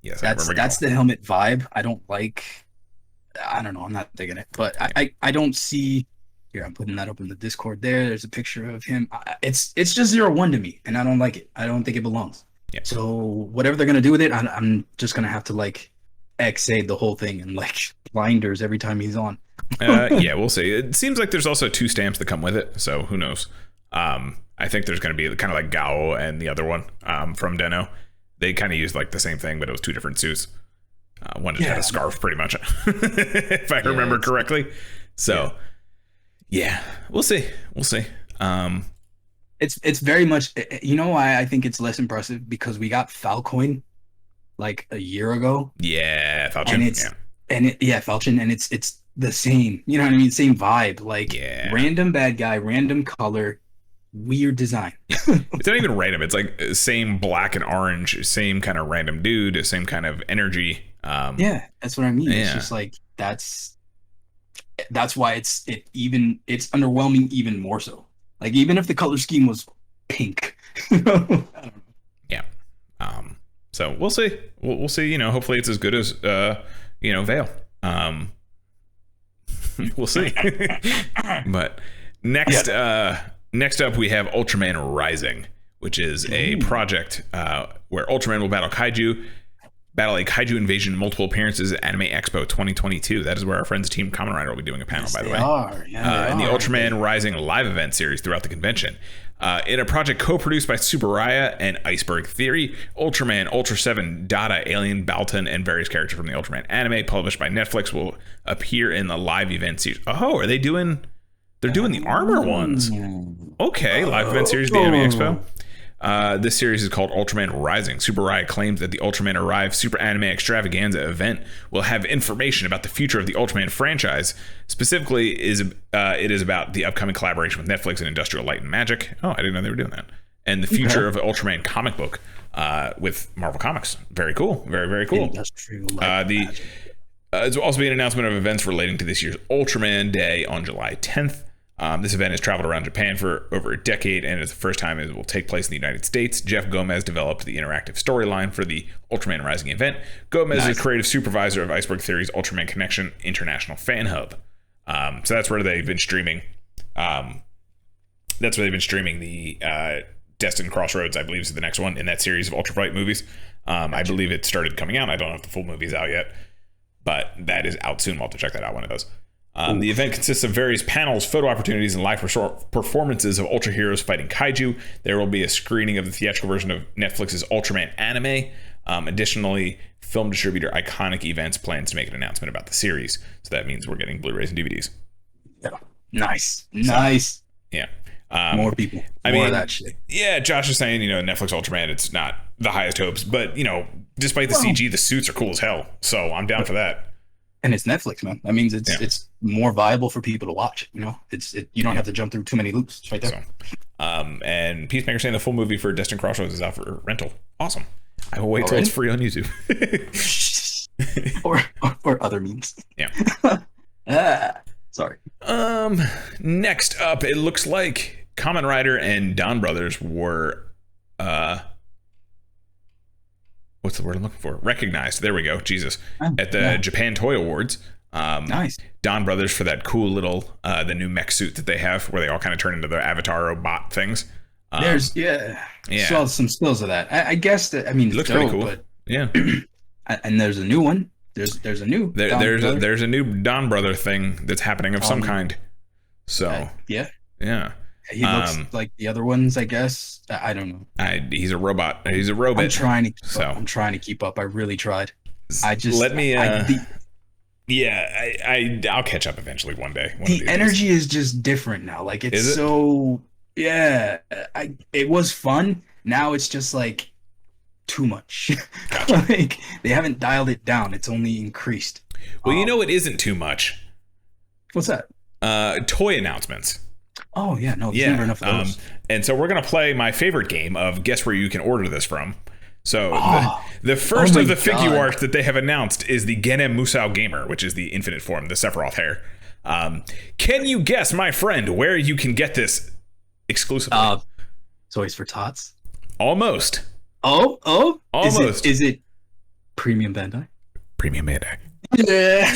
Yes, that's the helmet vibe. I don't know. I'm not digging it. But I don't see. Here, I'm putting that up in the Discord. There's a picture of him. It's just 01 to me, and I don't like it. I don't think it belongs. Yeah. So whatever they're gonna do with it, I'm just gonna have to like X-aid the whole thing and like blinders every time he's on. Yeah, we'll see. It seems like there's also 2 stamps that come with it, so who knows? I think there's going to be kind of like Gao and the other one from Deno. They kind of used like the same thing, but it was 2 different suits. One just had a scarf, pretty much, if I remember correctly. So, yeah, we'll see. We'll see. It's very much, you know why I think it's less impressive? Because we got Falcoin like a year ago. Yeah, Falcon. Falcon, and it's the same. You know what I mean? Same vibe. Like random bad guy, random color, weird design. It's not even random. It's like same black and orange, same kind of random dude, same kind of energy. Yeah, that's what I mean. It's just like that's why it's underwhelming even more so. Like even if the color scheme was pink, I don't know. Yeah. So we'll see. We'll see. You know, hopefully it's as good as Vail. We'll see. But next up we have Ultraman Rising, which is a project where Ultraman will battle a kaiju invasion in multiple appearances at Anime Expo 2022. That is where our friends Team Kamen Rider will be doing a panel, by the way. In the Ultraman Rising live event series throughout the convention. In a project co-produced by Tsuburaya and Iceberg Theory, Ultraman, Ultra 7, Dada, Alien, Balton, and various characters from the Ultraman anime published by Netflix will appear in the live event series. Oh, are they doing... They're doing the armor ones. Okay, live event series, the Anime Expo. This series is called Ultraman Rising. Tsuburaya claims that the Ultraman Arrive Super Anime Extravaganza event will have information about the future of the Ultraman franchise. Specifically, it is about the upcoming collaboration with Netflix and Industrial Light and Magic. Oh, I didn't know they were doing that. And the future of an Ultraman comic book with Marvel Comics. Very cool. Very, very cool. There's also be an announcement of events relating to this year's Ultraman Day on July 10th. This event has traveled around Japan for over a decade, and it's the first time it will take place in the United States. Jeff Gomez developed the interactive storyline for the Ultraman Rising event. Gomez is creative supervisor of Iceberg Theory's Ultraman Connection International Fan Hub. So that's where they've been streaming. The Destined Crossroads, I believe, is the next one in that series of Ultra Fight movies. I believe it started coming out. I don't know if the full movie is out yet, but that is out soon. We'll have to check that out when it does. The event consists of various panels, photo opportunities, and live performances of Ultra heroes fighting kaiju. There will be a screening of the theatrical version of Netflix's Ultraman anime. Additionally, film distributor Iconic Events plans to make an announcement about the series. So that means we're getting Blu-rays and DVDs. Yeah. Nice. Yeah. More people. More of that shit. Yeah, Josh is saying, Netflix Ultraman, it's not the highest hopes, but, despite the CG, the suits are cool as hell. So I'm down for that. And it's Netflix, man. That means it's more viable for people to watch. You don't have to jump through too many loops. It's right there. So, and Peacemaker saying the full movie for Destined Crossroads is out for rental. Awesome. I will wait till it's free on YouTube. or other means. Yeah. Sorry. Next up, it looks like Kamen Rider and Don Brothers were what's the word I'm looking for? Recognized. There we go. Jesus. At the Japan Toy Awards. Nice. Don Brothers for that cool little the new mech suit that they have where they all kind of turn into their avatar robot things. Saw some stills of that. I guess that, it looks pretty cool. But yeah. And there's a new one. There's a new there's a new Don Brother thing that's happening of some kind. So yeah. He looks like the other ones, I guess. I don't know. He's a robot. He's a robot. I'm trying to keep up. I really tried. I'll catch up eventually one day. The energy is just different now. Like it's so it was fun. Now it's just like too much. Gotcha. Like they haven't dialed it down. It's only increased. Well, it isn't too much. What's that? Toy announcements. Oh yeah, no, there's never enough of those. And so we're gonna play my favorite game of guess where you can order this from. So the first of the figure art that they have announced is the Genem Musou Gamer, which is the infinite form, the Sephiroth hair. Can you guess, my friend, where you can get this exclusively? Toys for Tots. Almost. Oh, almost. Is it Premium Bandai? Premium Bandai. Yeah.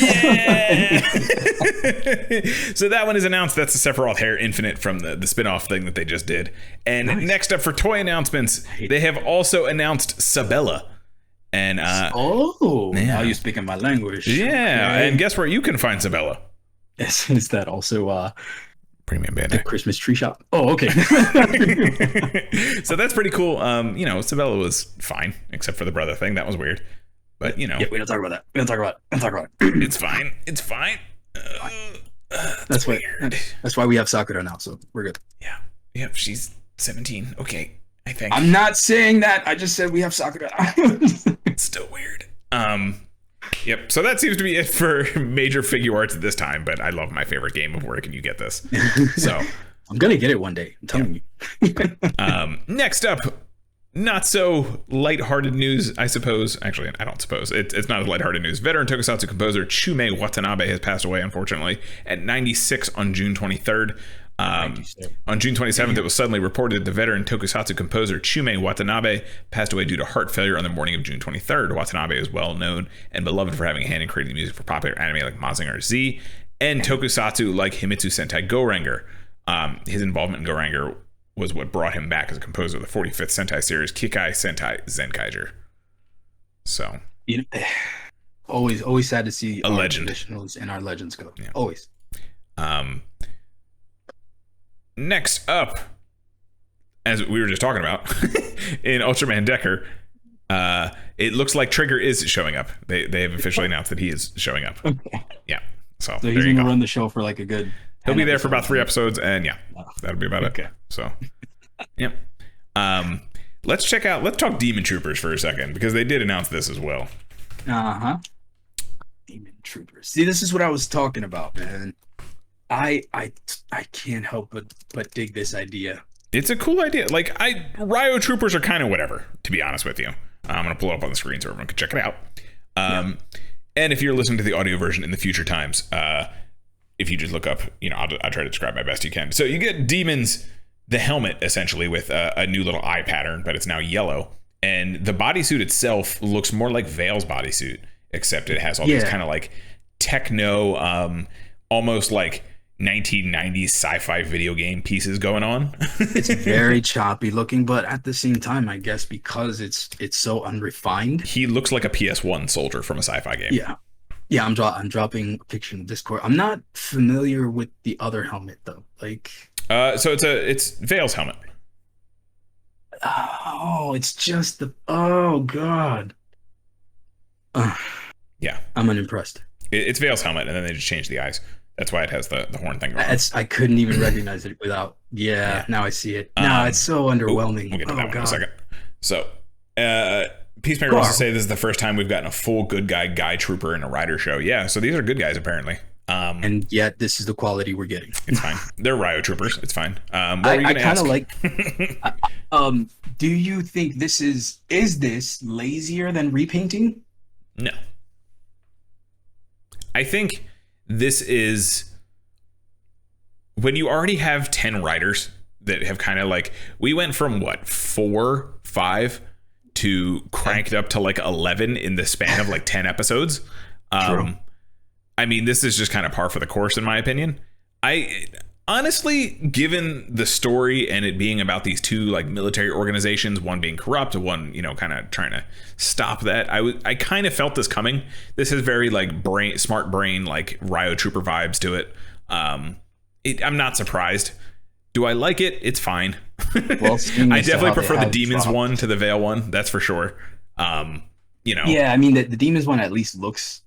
So that one is announced. That's the Sephiroth Hair Infinite from the spin-off thing that they just did. And next up for toy announcements, they have also announced Sabella. And now you're speaking my language. Yeah, okay. And guess where you can find Sabella? Is that also Premium Bandai. the Christmas tree shop? Oh, okay. So that's pretty cool. Sabella was fine, except for the brother thing. That was weird. But yeah, we don't talk about that. We don't talk about it. It's fine. It's fine. That's why we have Sakura now, so we're good. Yeah. Yep. She's 17. Okay. I think. I'm not saying that. I just said we have Sakura. It's still weird. Yep. So that seems to be it for major figure arts at this time. But I love my favorite game of where can you get this? So I'm gonna get it one day. I'm telling you. Next up. Not so lighthearted news, I suppose. Actually, I don't suppose. It's not as lighthearted news. Veteran Tokusatsu composer Chume Watanabe has passed away, unfortunately, at 96 on June 23rd. On June 27th, it was suddenly reported that the veteran Tokusatsu composer Chume Watanabe passed away due to heart failure on the morning of June 23rd. Watanabe is well known and beloved for having a hand in creating music for popular anime like Mazinger Z and Tokusatsu like Himitsu Sentai Go Ranger. His involvement in Go Ranger was what brought him back as a composer of the 45th Sentai series, Kikai Sentai Zenkaiger. So, always sad to see a legend traditionals and our legends go. Yeah. Always. Next up, as we were just talking about, in Ultraman Decker, it looks like Trigger is showing up. They have officially announced that he is showing up. Okay. Yeah. So he's gonna run the show for like a good. He'll be there for about 3 episodes, and that'll be about it. So, yep. Let's talk Demon Troopers for a second, because they did announce this as well. Demon Troopers. See, this is what I was talking about, man. I can't help but dig this idea. It's a cool idea. Like, Ryo Troopers are kind of whatever, to be honest with you. I'm going to pull it up on the screen so everyone can check it out. And if you're listening to the audio version in the future times, if you just look up, I'll try to describe my best you can. So you get Demons, the helmet, essentially, with a new little eye pattern, but it's now yellow. And the bodysuit itself looks more like Vail's bodysuit, except it has all these kind of like techno, almost like 1990s sci-fi video game pieces going on. It's very choppy looking, but at the same time, I guess because it's so unrefined. He looks like a PS1 soldier from a sci-fi game. Yeah, I'm dropping a picture in Discord. I'm not familiar with the other helmet though. Like, so it's Vail's helmet. Oh, it's just oh god. Yeah, I'm unimpressed. It's Vail's helmet, and then they just changed the eyes. That's why it has the horn thing going on. I couldn't even recognize it without. Yeah, now I see it. No, it's so underwhelming. We'll get to that one in a second. So, Peacemaker wants to say this is the first time we've gotten a full good guy trooper in a rider show. Yeah, so these are good guys apparently. And yet this is the quality we're getting. It's fine. They're Ryo troopers. It's fine. I kind of like. Do you think this is this lazier than repainting? No. I think this is when you already have 10 writers that have kind of like, we went from 4, 5 to cranked up to like 11 in the span of like 10 episodes. True. I mean, this is just kind of par for the course, in my opinion. I honestly, given the story and it being about these two like military organizations, one being corrupt, one, kind of trying to stop that, I kind of felt this coming. This has very like smart brain, like Ryo Trooper vibes to it. I'm not surprised. Do I like it? It's fine. Well, I definitely prefer the Demons one to the Vail one. That's for sure. Yeah, I mean the Demons one at least looks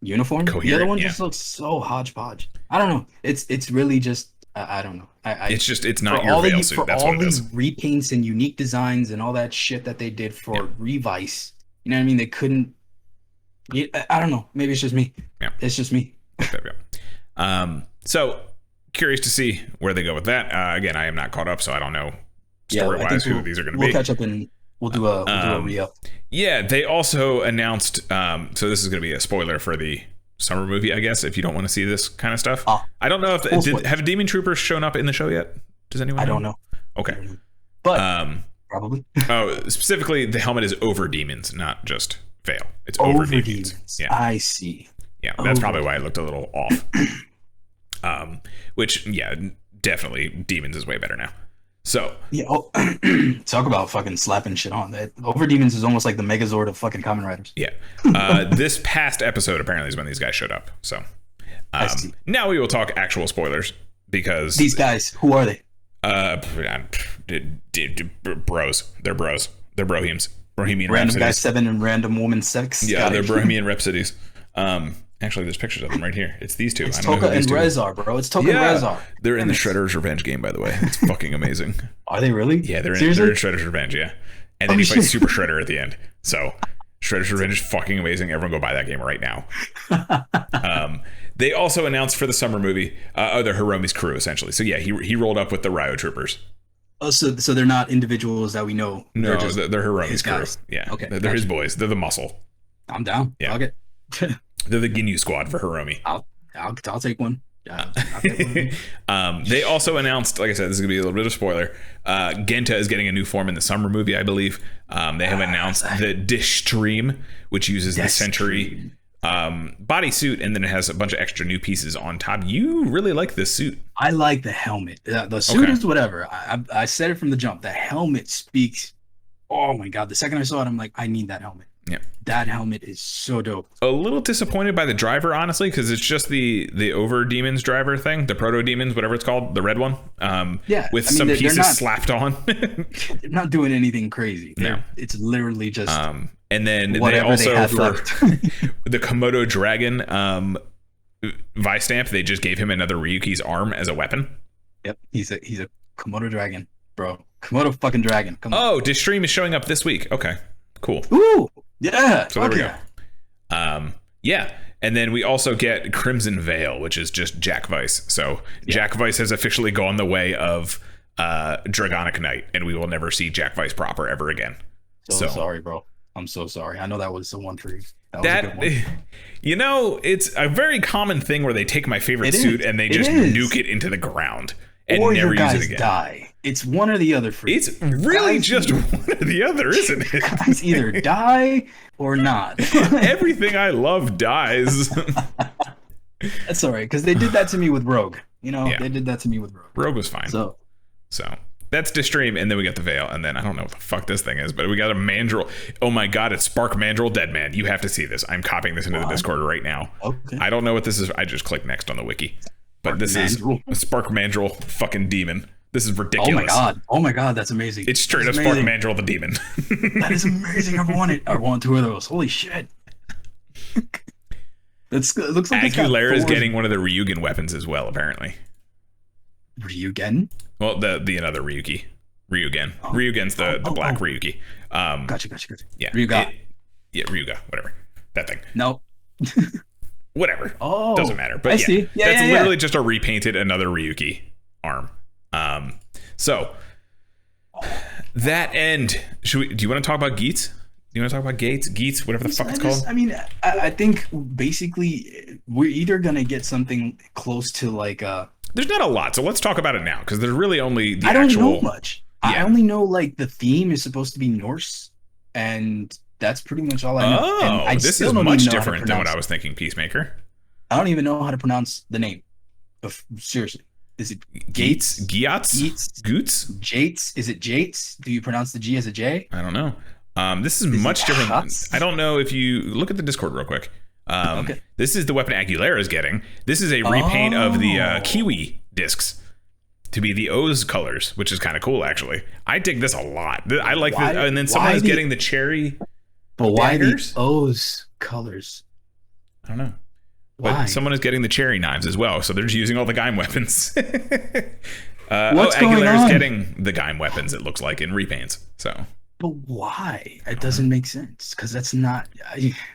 uniform. Coherent, the other one just looks so hodgepodge. I don't know. It's really just I don't know. It's not your Vail suit. That's what it is. For all these repaints and unique designs and all that shit that they did for Revice, you know what I mean? They couldn't. I don't know. Maybe it's just me. Yeah, it's just me. So curious to see where they go with that. Again, I am not caught up, so I don't know story-wise who these are going to be. We'll catch up and we'll do a re-up. Yeah, they also announced. So this is going to be a spoiler for the summer movie, I guess, if you don't want to see this kind of stuff. I don't know if have Demon Troopers shown up in the show yet? Does anyone? I don't know. Okay, but probably. Specifically, the helmet is over demons, not just Veil. It's over demons. Yeah, I see. Yeah, that's probably why it looked a little off. Which, yeah, definitely demons is way better now. So yeah, talk about fucking slapping shit on that. Over demons is almost like the Megazord of fucking Kamen Riders. Yeah. This past episode apparently is when these guys showed up. So now we will talk actual spoilers because these guys, who are they? Bros. They're bros. They're Bohemians. Bohemian Random Rhapsodies. Guy 7 and random woman 6. Yeah, they're Bohemian Rhapsodies. Actually, there's pictures of them right here. It's these two. It's Toka and Rezar, bro. It's Toka and Rezar. They're in the Shredder's Revenge game, by the way. It's fucking amazing. Are they really? Yeah, they're in Shredder's Revenge, yeah. And then you fight Super Shredder at the end. So Shredder's Revenge is fucking amazing. Everyone go buy that game right now. They also announced for the summer movie, they're Hiromi's crew, essentially. So yeah, he rolled up with the Ryo Troopers. Oh, so they're not individuals that we know. No, they're Hiromi's crew. Yeah, okay, they're his boys. They're the muscle. I'm down. Yeah. Okay. They're the Ginyu squad for Hiromi. I'll take one. I'll take one. They also announced, like I said, this is gonna be a little bit of a spoiler. Genta is getting a new form in the summer movie, I believe. They have announced the Dish Stream, which uses the Century bodysuit, and then it has a bunch of extra new pieces on top. You really like this suit. I like the helmet. The suit is whatever. I said it from the jump. The helmet speaks. Oh my god! The second I saw it, I'm like, I need that helmet. Yeah, that helmet is so dope. A little disappointed by the driver, honestly, because it's just the over demons driver thing, the proto demons, whatever it's called, the red one. With some pieces slapped on. They're not doing anything crazy. It's literally just. And then they also for the Komodo dragon Vice stamp, they just gave him another Ryuki's arm as a weapon. Yep, he's a Komodo dragon, bro. Komodo fucking dragon. Come on. Oh, Dish Stream is showing up this week. Okay, cool. Ooh. Yeah. So there we go. Yeah. And then we also get Crimson Veil, which is just Jack Vice. So Jack Vice has officially gone the way of Dragonic Knight, and we will never see Jack Vice proper ever again. So sorry, bro. I'm so sorry. I know that was the one for you. That was a good one. You know, it's a very common thing where they take my favorite suit and they just nuke it into the ground and never use it again. Die. It's one or the other for you. It's really just one or the other, isn't it? Guys either die or not. Everything I love dies. That's all right, because they did that to me with Rogue. You know, they did that to me with Rogue. Rogue was fine. So that's the stream, and then we got the Veil, and then I don't know what the fuck this thing is, but we got a Mandrill. Oh my god, it's Spark Mandrill Deadman. You have to see this. I'm copying this into the Discord right now. Okay. I don't know what this is. I just clicked next on the wiki. But this is a Spark Mandrill fucking demon. This is ridiculous. Oh my god, that's amazing. It's straight up Spark Mandrill the demon. That is amazing. I want two of those. Holy shit. It looks like Aguilera is getting one of the Ryugen weapons as well, apparently. Ryugen? Well, the another Ryuki. Ryugen. Ryugen's the black Ryuki. Gotcha. Yeah. Ryuga. Ryuga, whatever. That thing. No. Whatever. Oh. Doesn't matter. But I see. That's literally just a repainted another Ryuki arm. So that end. Do you want to talk about Geats? Do you want to talk about Geats, whatever the fuck it's called? I mean, I think basically we're either gonna get something close to like there's not a lot, so let's talk about it now because there's really only the I don't know much. Yeah. I only know like the theme is supposed to be Norse, and that's pretty much all I know. Oh, this is much different than what I was thinking. Peacemaker. I don't even know how to pronounce the name. Seriously. Is it Gates? Geats? Goots? Jates? Is it Jates? Do you pronounce the G as a J? I don't know. This is much different. I don't know if you look at the Discord real quick. This is the weapon Aguilera is getting. This is a repaint of the Kiwi discs to be the O's colors, which is kind of cool, actually. I dig this a lot. I like this. And then someone is getting the cherry. But why the O's colors? I don't know. But someone is getting the cherry knives as well, so they're just using all the Gaim weapons. What's going on? Aguilera's getting the Gaim weapons, it looks like, in repaints. So. But why? It doesn't make sense, because that's not...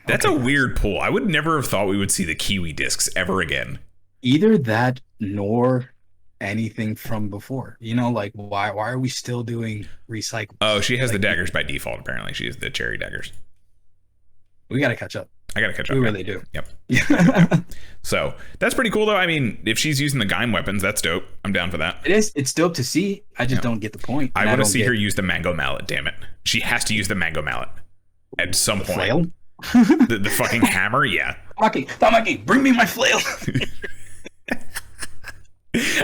That's a weird pull. I would never have thought we would see the Kiwi discs ever again. Either that, nor anything from before. You know, like, why are we still doing recycling? Oh, she has the daggers by default, apparently. She has the cherry daggers. We got to catch up. I gotta catch up. We really do. Yep. So that's pretty cool, though. I mean, if she's using the Gaim weapons, that's dope. I'm down for that. It is. It's dope to see. I just don't get the point. I want to see her use the mango mallet. Damn it! She has to use the mango mallet at some point. Flail? The fucking hammer, yeah. Tamaki, bring me my flail.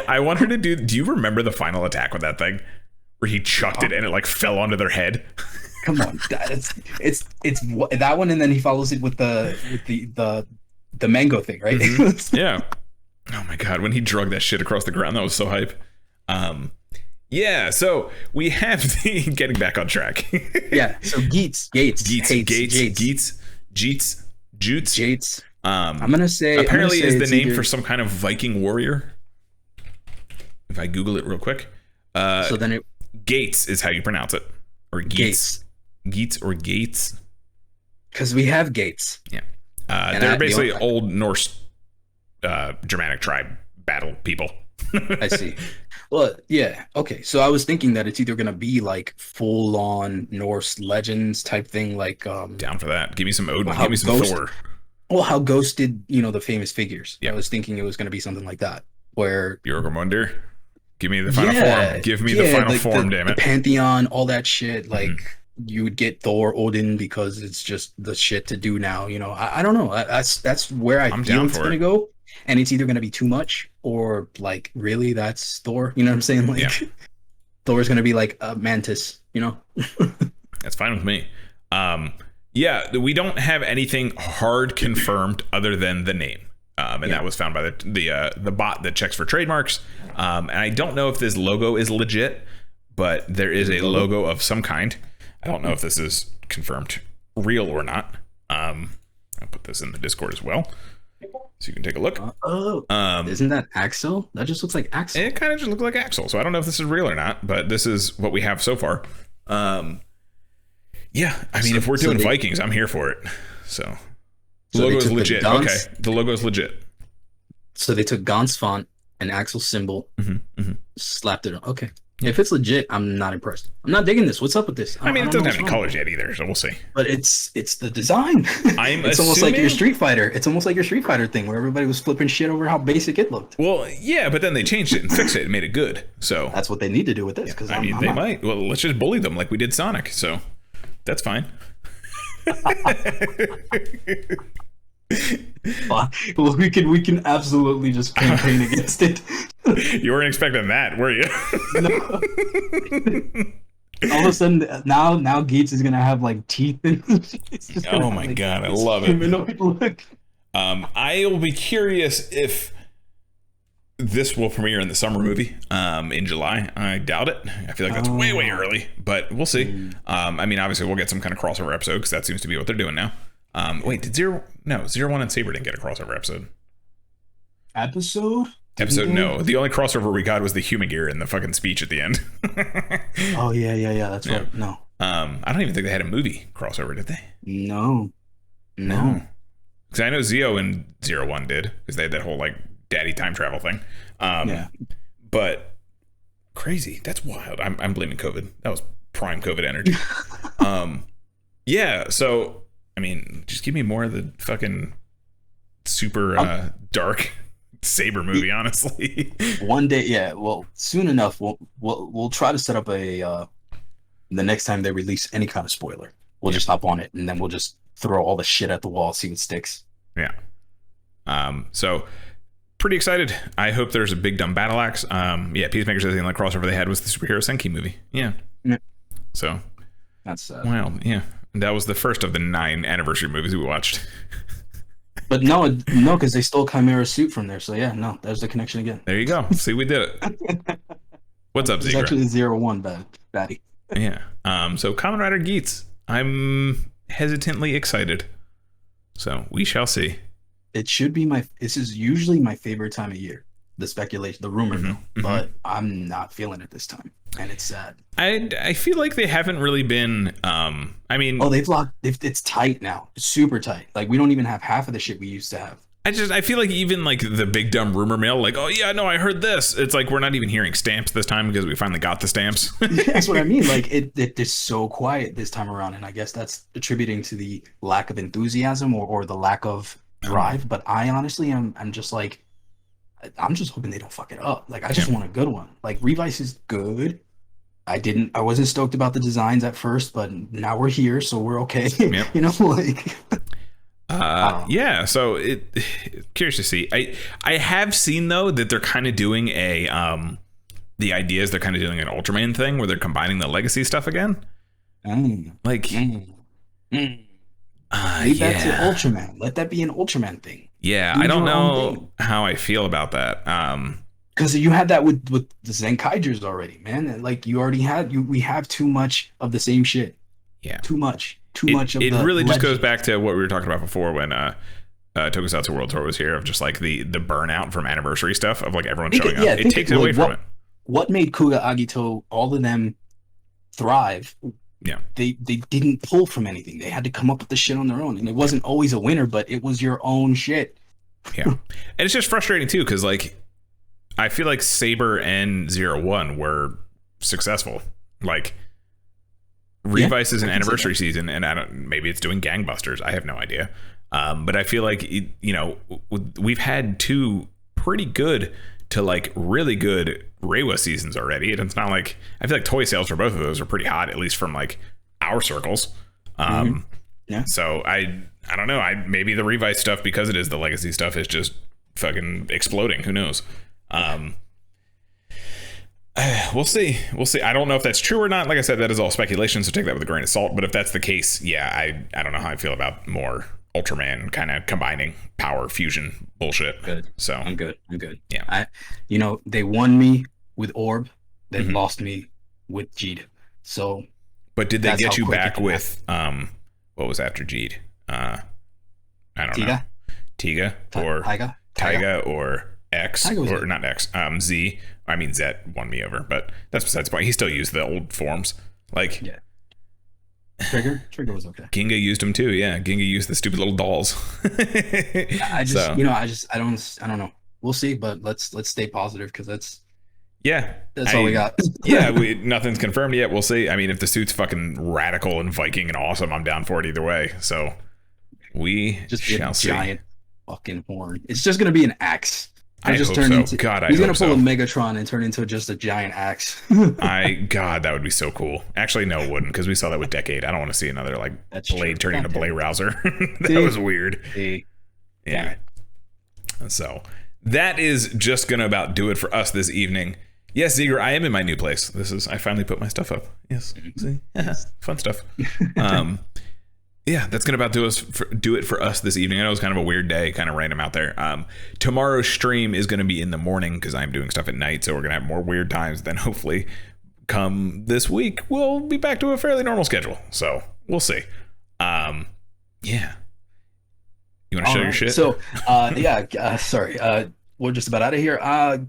I want her to do you remember the final attack with that thing? Where he chucked it and it like fell onto their head? Come on, it's that one, and then he follows it with the mango thing, right? Mm-hmm. Yeah. Oh my god, when he drug that shit across the ground, that was so hype. Yeah, so we have the getting back on track. Yeah, so Geets. I'm gonna say apparently is the name for some kind of Viking warrior. If I Google it real quick, so then it Gates is how you pronounce it, or Geets or Gates, because we have Gates. Yeah, they're basically old Norse, Germanic tribe battle people. I see. Well, yeah, okay. So I was thinking that it's either gonna be like full on Norse legends type thing, like down for that. Give me some Odin. Give me some Thor. Well, how Ghost did, the famous figures. Yeah. I was thinking it was gonna be something like that, where Björgmundur. Give me the final form. Give me the final form, damn it. The Pantheon, all that shit. Like you would get Thor, Odin, because it's just the shit to do now. I don't know. That's where I feel it's gonna go, and it's either gonna be too much or like really that's Thor. You know what I'm saying? Like Thor's gonna be like a mantis. That's fine with me. Yeah, we don't have anything hard confirmed other than the name. And that was found by the bot that checks for trademarks. And I don't know if this logo is legit, but there is a logo of some kind. I don't know if this is confirmed real or not. I'll put this in the Discord as well, so you can take a look. Isn't that Axel? That just looks like Axel. It kind of just looks like Axel. So I don't know if this is real or not, but this is what we have so far. Yeah, I mean, if we're doing Vikings, I'm here for it. So the logo is legit. Okay, the logo is legit. So they took Gaunt's font and Axel's symbol, slapped it on. Okay. Yeah. If it's legit, I'm not impressed. I'm not digging this. What's up with this? I mean, it doesn't have any colors yet either, so we'll see. But it's the design. It's almost like your Street Fighter. It's almost like your Street Fighter thing where everybody was flipping shit over how basic it looked. Well, yeah, but then they changed it and fixed it and made it good. So that's what they need to do with this. Because I mean, they might. Well, let's just bully them like we did Sonic. So that's fine. Well, we can absolutely just campaign against it. You weren't expecting that, were you? No. All of a sudden, now Gates is gonna have like teeth. Oh my god, I love it. I will be curious if this will premiere in the summer movie in July. I doubt it. I feel like that's way early, but we'll see. I mean, obviously we'll get some kind of crossover episode because that seems to be what they're doing now. Wait, did Zero One and Saber didn't get a crossover episode? No, the only crossover we got was the Human Gear and the fucking speech at the end. Oh yeah, that's right. No, I don't even think they had a movie crossover, did they? No. Because I know Zeo and 01 did, because they had that whole like daddy time travel thing. But crazy, that's wild. I'm blaming COVID. That was prime COVID energy. Yeah, so I mean, just give me more of the fucking super dark Saber movie, honestly. One day, yeah. Well, soon enough, we'll try to set up the next time they release any kind of spoiler. We'll just hop on it and then we'll just throw all the shit at the wall, see what sticks. Yeah. So pretty excited. I hope there's a big dumb battle axe. Yeah, Peacemaker says the only crossover they had was the superhero Senki movie. Yeah. So that's wild. Yeah. That was the first of the 9 anniversary movies we watched. But no, because they stole Chimera's suit from there. So yeah, no, there's the connection again. There you go. See, we did it. What's up, Zigra? It's actually 01 baddie. Yeah. So Kamen Rider Geats. I'm hesitantly excited. So we shall see. It should be this is usually my favorite time of year. The speculation, the rumor mill, but I'm not feeling it this time, and it's sad. I feel like they haven't really been. I mean, it's tight now, it's super tight. Like we don't even have half of the shit we used to have. I feel like even like the big dumb rumor mill, like, oh yeah, no, I heard this. It's like we're not even hearing stamps this time because we finally got the stamps. That's what I mean. Like it is so quiet this time around, and I guess that's attributing to the lack of enthusiasm or the lack of drive. But I honestly I'm just like. I'm just hoping they don't fuck it up. Like I just want a good one. Like Revice is good. I wasn't stoked about the designs at first, but now we're here, so we're okay. Yep. You know, like. Yeah, so curious to see. I have seen though that they're kind of doing the idea is they're kind of doing an Ultraman thing where they're combining the legacy stuff again. Like, Leave that to Ultraman. Let that be an Ultraman thing. Yeah, Do I don't your own know thing. how I feel about that. Because you had that with the Zenkaijers already, man. And, like you already had we have too much of the same shit. Yeah, too much of it the really just goes legend. back to what we were talking about before when Tokusatsu World Tour was here, of just like the burnout from anniversary stuff of like everyone showing up. It takes it away from it. What made Kuga, Agito, all of them thrive? Yeah, they didn't pull from anything. They had to come up with the shit on their own, and it wasn't always a winner, but it was your own shit. Yeah, and it's just frustrating too because like I feel like Saber and 01 were successful. Like Revice is an anniversary season, and I don't. Maybe it's doing gangbusters. I have no idea. But I feel like we've had 2 pretty good to like really good Reiwa seasons already, and it's not like I feel like toy sales for both of those are pretty hot, at least from like our circles. Yeah. So I don't know. Maybe the Revice stuff, because it is the legacy stuff, is just fucking exploding. Who knows? We'll see. I don't know if that's true or not. Like I said, that is all speculation, so take that with a grain of salt. But if that's the case, yeah, I don't know how I feel about more Ultraman kind of combining power fusion bullshit. Good. So I'm good. Yeah. They won me with Orb. They lost me with Jeed. So. But did they That's get how you quick it back can with what was after Jeed? I don't know. Tiga or Taiga or X or not X. Z. I mean, Zet won me over, but that's besides the point. He still used the old forms. Like, yeah. Trigger was okay. Ginga used them too. Yeah, Ginga used the stupid little dolls. I don't know. We'll see, but let's stay positive because that's all we got. Yeah, nothing's confirmed yet. We'll see. I mean, if the suit's fucking radical and Viking and awesome, I'm down for it either way. So we just shall see. Giant fucking horn. It's just gonna be an axe. I hope so. God, I hope so. He's gonna pull a Megatron and turn into just a giant axe. God, that would be so cool. Actually, no, it wouldn't, because we saw that with Decade. I don't want to see another like blade turning into Blade Rouser. That was weird. Yeah. So that is just gonna about do it for us this evening. Yes, Ziegler, I am in my new place. I finally put my stuff up. Yes, see, fun stuff. Yeah, that's gonna about do it for us this evening. I know it was kind of a weird day, kind of random out there. Tomorrow's stream is gonna be in the morning because I'm doing stuff at night, so we're gonna have more weird times. Then hopefully, come this week, we'll be back to a fairly normal schedule. So we'll see. Yeah. You want to show your shit? So, sorry. We're just about out of here.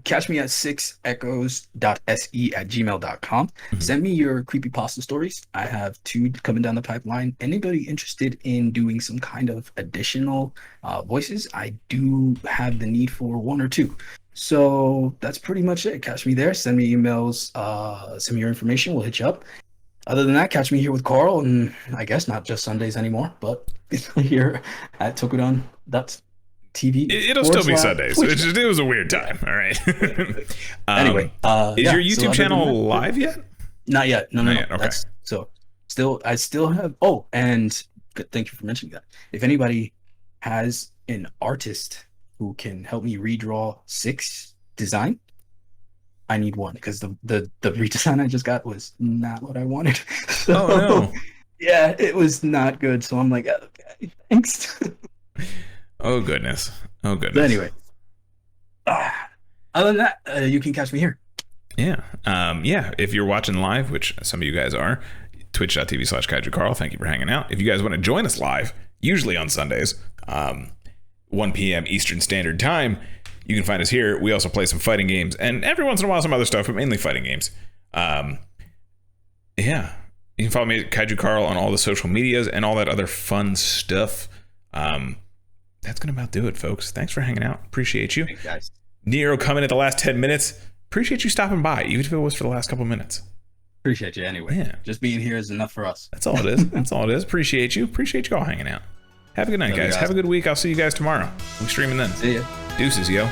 Catch me at 6echoes.se@gmail.com. Send me your creepypasta stories. I have 2 coming down the pipeline. Anybody interested in doing some kind of additional voices? I do have the need for 1 or 2. So that's pretty much it. Catch me there. Send me emails. Send me your information. We'll hit you up. Other than that, catch me here with Carl, and I guess not just Sundays anymore, but here at Tokudon. TV. It'll still be Sundays. It was a weird time. All right. Anyway, is your YouTube channel live yet? Not yet. No. Yet. Okay. I still have. Oh, and thank you for mentioning that. If anybody has an artist who can help me redraw 6 design, I need one because the redesign I just got was not what I wanted. So, no. Yeah, it was not good. So I'm like, okay, thanks. Oh goodness. But anyway, other than that, you can catch me here. Yeah. If you're watching live, which some of you guys are, twitch.tv/KaijuCarl. Thank you for hanging out. If you guys want to join us live, usually on Sundays, 1 p.m. Eastern Standard Time, you can find us here. We also play some fighting games and every once in a while some other stuff, but mainly fighting games. You can follow me at Kaiju Carl on all the social medias and all that other fun stuff. That's gonna about do it, folks. Thanks for hanging out. Appreciate you. Thanks, guys. Nero coming at the last 10 minutes. Appreciate you stopping by, even if it was for the last couple minutes. Appreciate you anyway. Yeah. Just being here is enough for us. That's all it is. Appreciate you. Appreciate you all hanging out. Have a good night, guys. Have a good week. I'll see you guys tomorrow. We're streaming then. See ya. Deuces, yo.